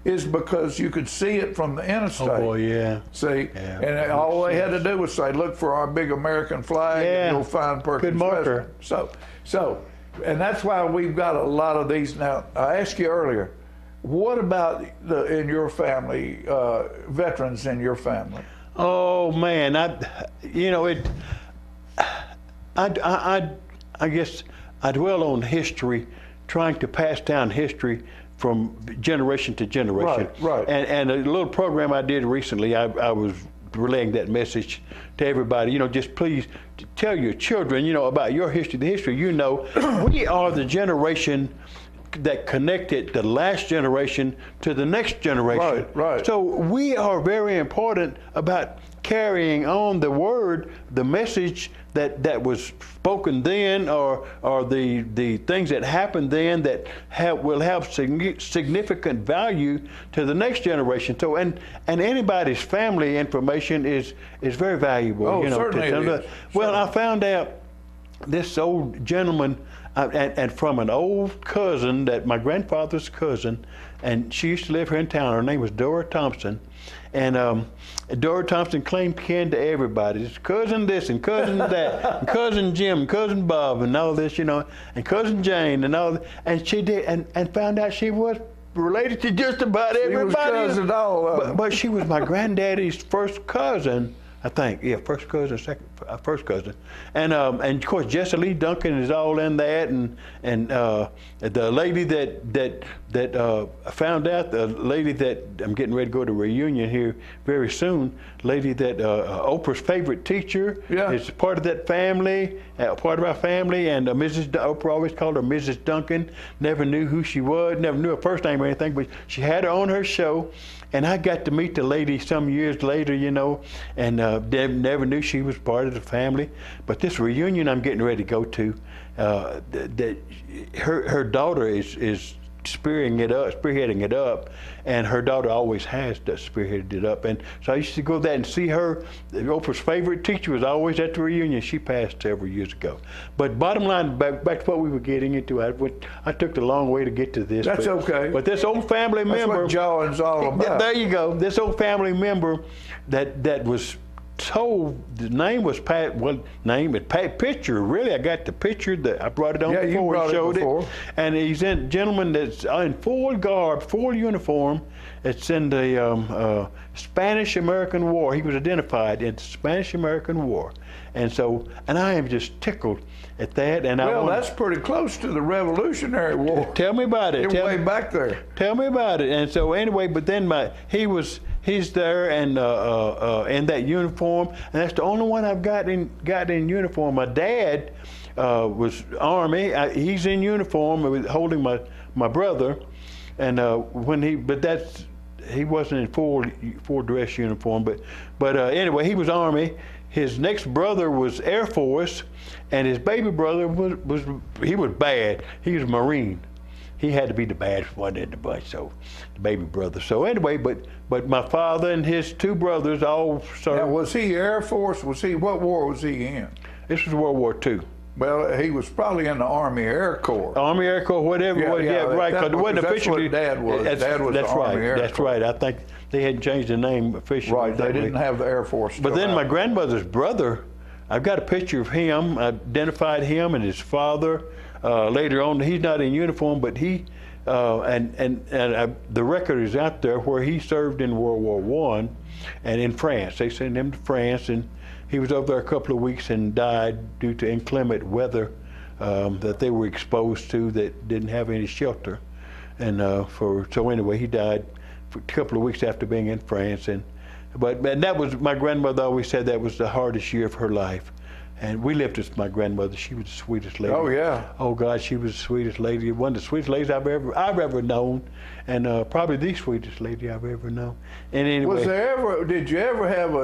[SPEAKER 1] is because you could see it from the interstate.
[SPEAKER 4] Oh boy, yeah.
[SPEAKER 1] See, and all they had to do was say, "Look for our big American flag," and you'll find Perkins
[SPEAKER 4] Good marker.
[SPEAKER 1] Restaurant. So, and that's why we've got a lot of these now. I asked you earlier, what about in your family, veterans in your family?
[SPEAKER 4] Oh man, I guess I dwell on history, trying to pass down history from generation to generation.
[SPEAKER 1] Right.
[SPEAKER 4] And a little program I did recently, I was relaying that message to everybody. You know, just please tell your children, you know, about your history, the history you know. We are the generation that connected the last generation to the next generation.
[SPEAKER 1] Right.
[SPEAKER 4] So we are very important about carrying on the word, the message that was spoken then, or the things that happened then that will have significant value to the next generation. So and anybody's family information is very valuable.
[SPEAKER 1] Oh,
[SPEAKER 4] you know,
[SPEAKER 1] certainly it is.
[SPEAKER 4] Well, I found out this old gentleman, and from an old cousin, that my grandfather's cousin, and she used to live here in town. Her name was Dora Thompson. And Dora Thompson claimed kin to everybody. It's cousin this and cousin that, and cousin Jim, and cousin Bob, and all this, you know, and cousin Jane, and all that. And she did, and found out she was related to just about everybody.
[SPEAKER 1] She was cousin all of them.
[SPEAKER 4] But she was my granddaddy's first cousin, I think. Yeah, first cousin. And of course Jesse Lee Duncan is all in that, and the lady that found out, the lady that I'm getting ready to go to reunion here very soon, lady that Oprah's favorite teacher is part of that family, part of our family, and Oprah always called her Mrs. Duncan. Never knew who she was, never knew her first name or anything, but she had her on her show. And I got to meet the lady some years later, you know, and never knew she was part of the family. But this reunion I'm getting ready to go to, her daughter is spearheading it up, and her daughter always has spearheaded it up. And so I used to go there and see her. Oprah's favorite teacher was always at the reunion. She passed several years ago. But bottom line, back to what we were getting into, I took the long way to get to this.
[SPEAKER 1] That's okay.
[SPEAKER 4] But this old family member.
[SPEAKER 1] That's what John's all about.
[SPEAKER 4] There you go. This old family member that was told the name was Pat. Well, name is Pat Pitcher. Really, I got the picture that I brought it on
[SPEAKER 1] Yeah, you
[SPEAKER 4] before.
[SPEAKER 1] brought it
[SPEAKER 4] Showed
[SPEAKER 1] before.
[SPEAKER 4] and he's in gentleman that's in full garb, full uniform. It's in the Spanish-American War. He was identified in the Spanish-American War, and I am just tickled at that. And
[SPEAKER 1] well, that's pretty close to the Revolutionary War.
[SPEAKER 4] Tell me about it.
[SPEAKER 1] You're way back there.
[SPEAKER 4] Tell me about it. And so anyway, but then he's there and in that uniform, and that's the only one I've got in uniform. My dad was Army. He's in uniform, holding my brother, and he wasn't in full dress uniform. But anyway, he was Army. His next brother was Air Force, and his baby brother was bad. He was a Marine. He had to be the baddest one in the bunch, so the baby brother. So anyway, but my father and his two brothers all served.
[SPEAKER 1] Now, was he Air Force? What war was he in?
[SPEAKER 4] This was World War II.
[SPEAKER 1] Well, he was probably in the Army Air Corps.
[SPEAKER 4] Army Air Corps, whatever. Yeah, right. Because it wasn't officially.
[SPEAKER 1] That's what Dad was. Dad was
[SPEAKER 4] that's
[SPEAKER 1] the Army
[SPEAKER 4] right.
[SPEAKER 1] Air
[SPEAKER 4] That's
[SPEAKER 1] Corps.
[SPEAKER 4] right. I think they hadn't changed the name officially.
[SPEAKER 1] Right. They didn't have the Air Force.
[SPEAKER 4] But then my grandmother's brother, I've got a picture of him. I identified him and his father. Later on, he's not in uniform, but he the record is out there where he served in World War I, and in France. They sent him to France, and he was over there a couple of weeks and died due to inclement weather that they were exposed to that didn't have any shelter. And so anyway, he died a couple of weeks after being in France. But that was, my grandmother always said that was the hardest year of her life. And we lived with my grandmother. She was the sweetest lady.
[SPEAKER 1] Oh yeah.
[SPEAKER 4] Oh God, she was the sweetest lady. One of the sweetest ladies I've ever known, and probably the sweetest lady I've ever known. And anyway,
[SPEAKER 1] did you ever have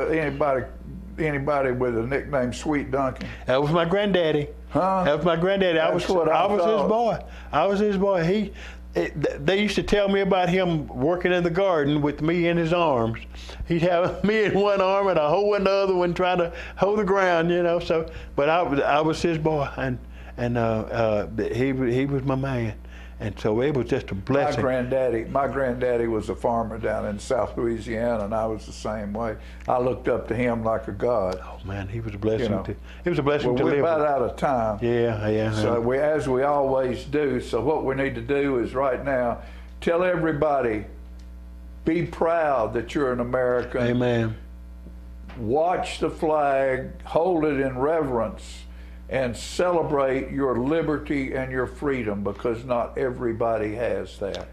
[SPEAKER 1] anybody with a nickname Sweet Duncan?
[SPEAKER 4] That was my granddaddy.
[SPEAKER 1] Huh?
[SPEAKER 4] That was my granddaddy. I was his boy. I was his boy. They used to tell me about him working in the garden with me in his arms. He'd have me in one arm and a hoe in the other one, trying to hold the ground, you know. So, but I was his boy, and he was my man, and so it was just a blessing.
[SPEAKER 1] My granddaddy was a farmer down in South Louisiana, and I was the same way. I looked up to him like a god.
[SPEAKER 4] Oh man, he was a blessing. It was a blessing
[SPEAKER 1] well,
[SPEAKER 4] to live.
[SPEAKER 1] We're about out of time.
[SPEAKER 4] Yeah.
[SPEAKER 1] So as we always do. So what we need to do is right now tell everybody, be proud that you're an American.
[SPEAKER 4] Amen.
[SPEAKER 1] Watch the flag, hold it in reverence, and celebrate your liberty and your freedom, because not everybody has that.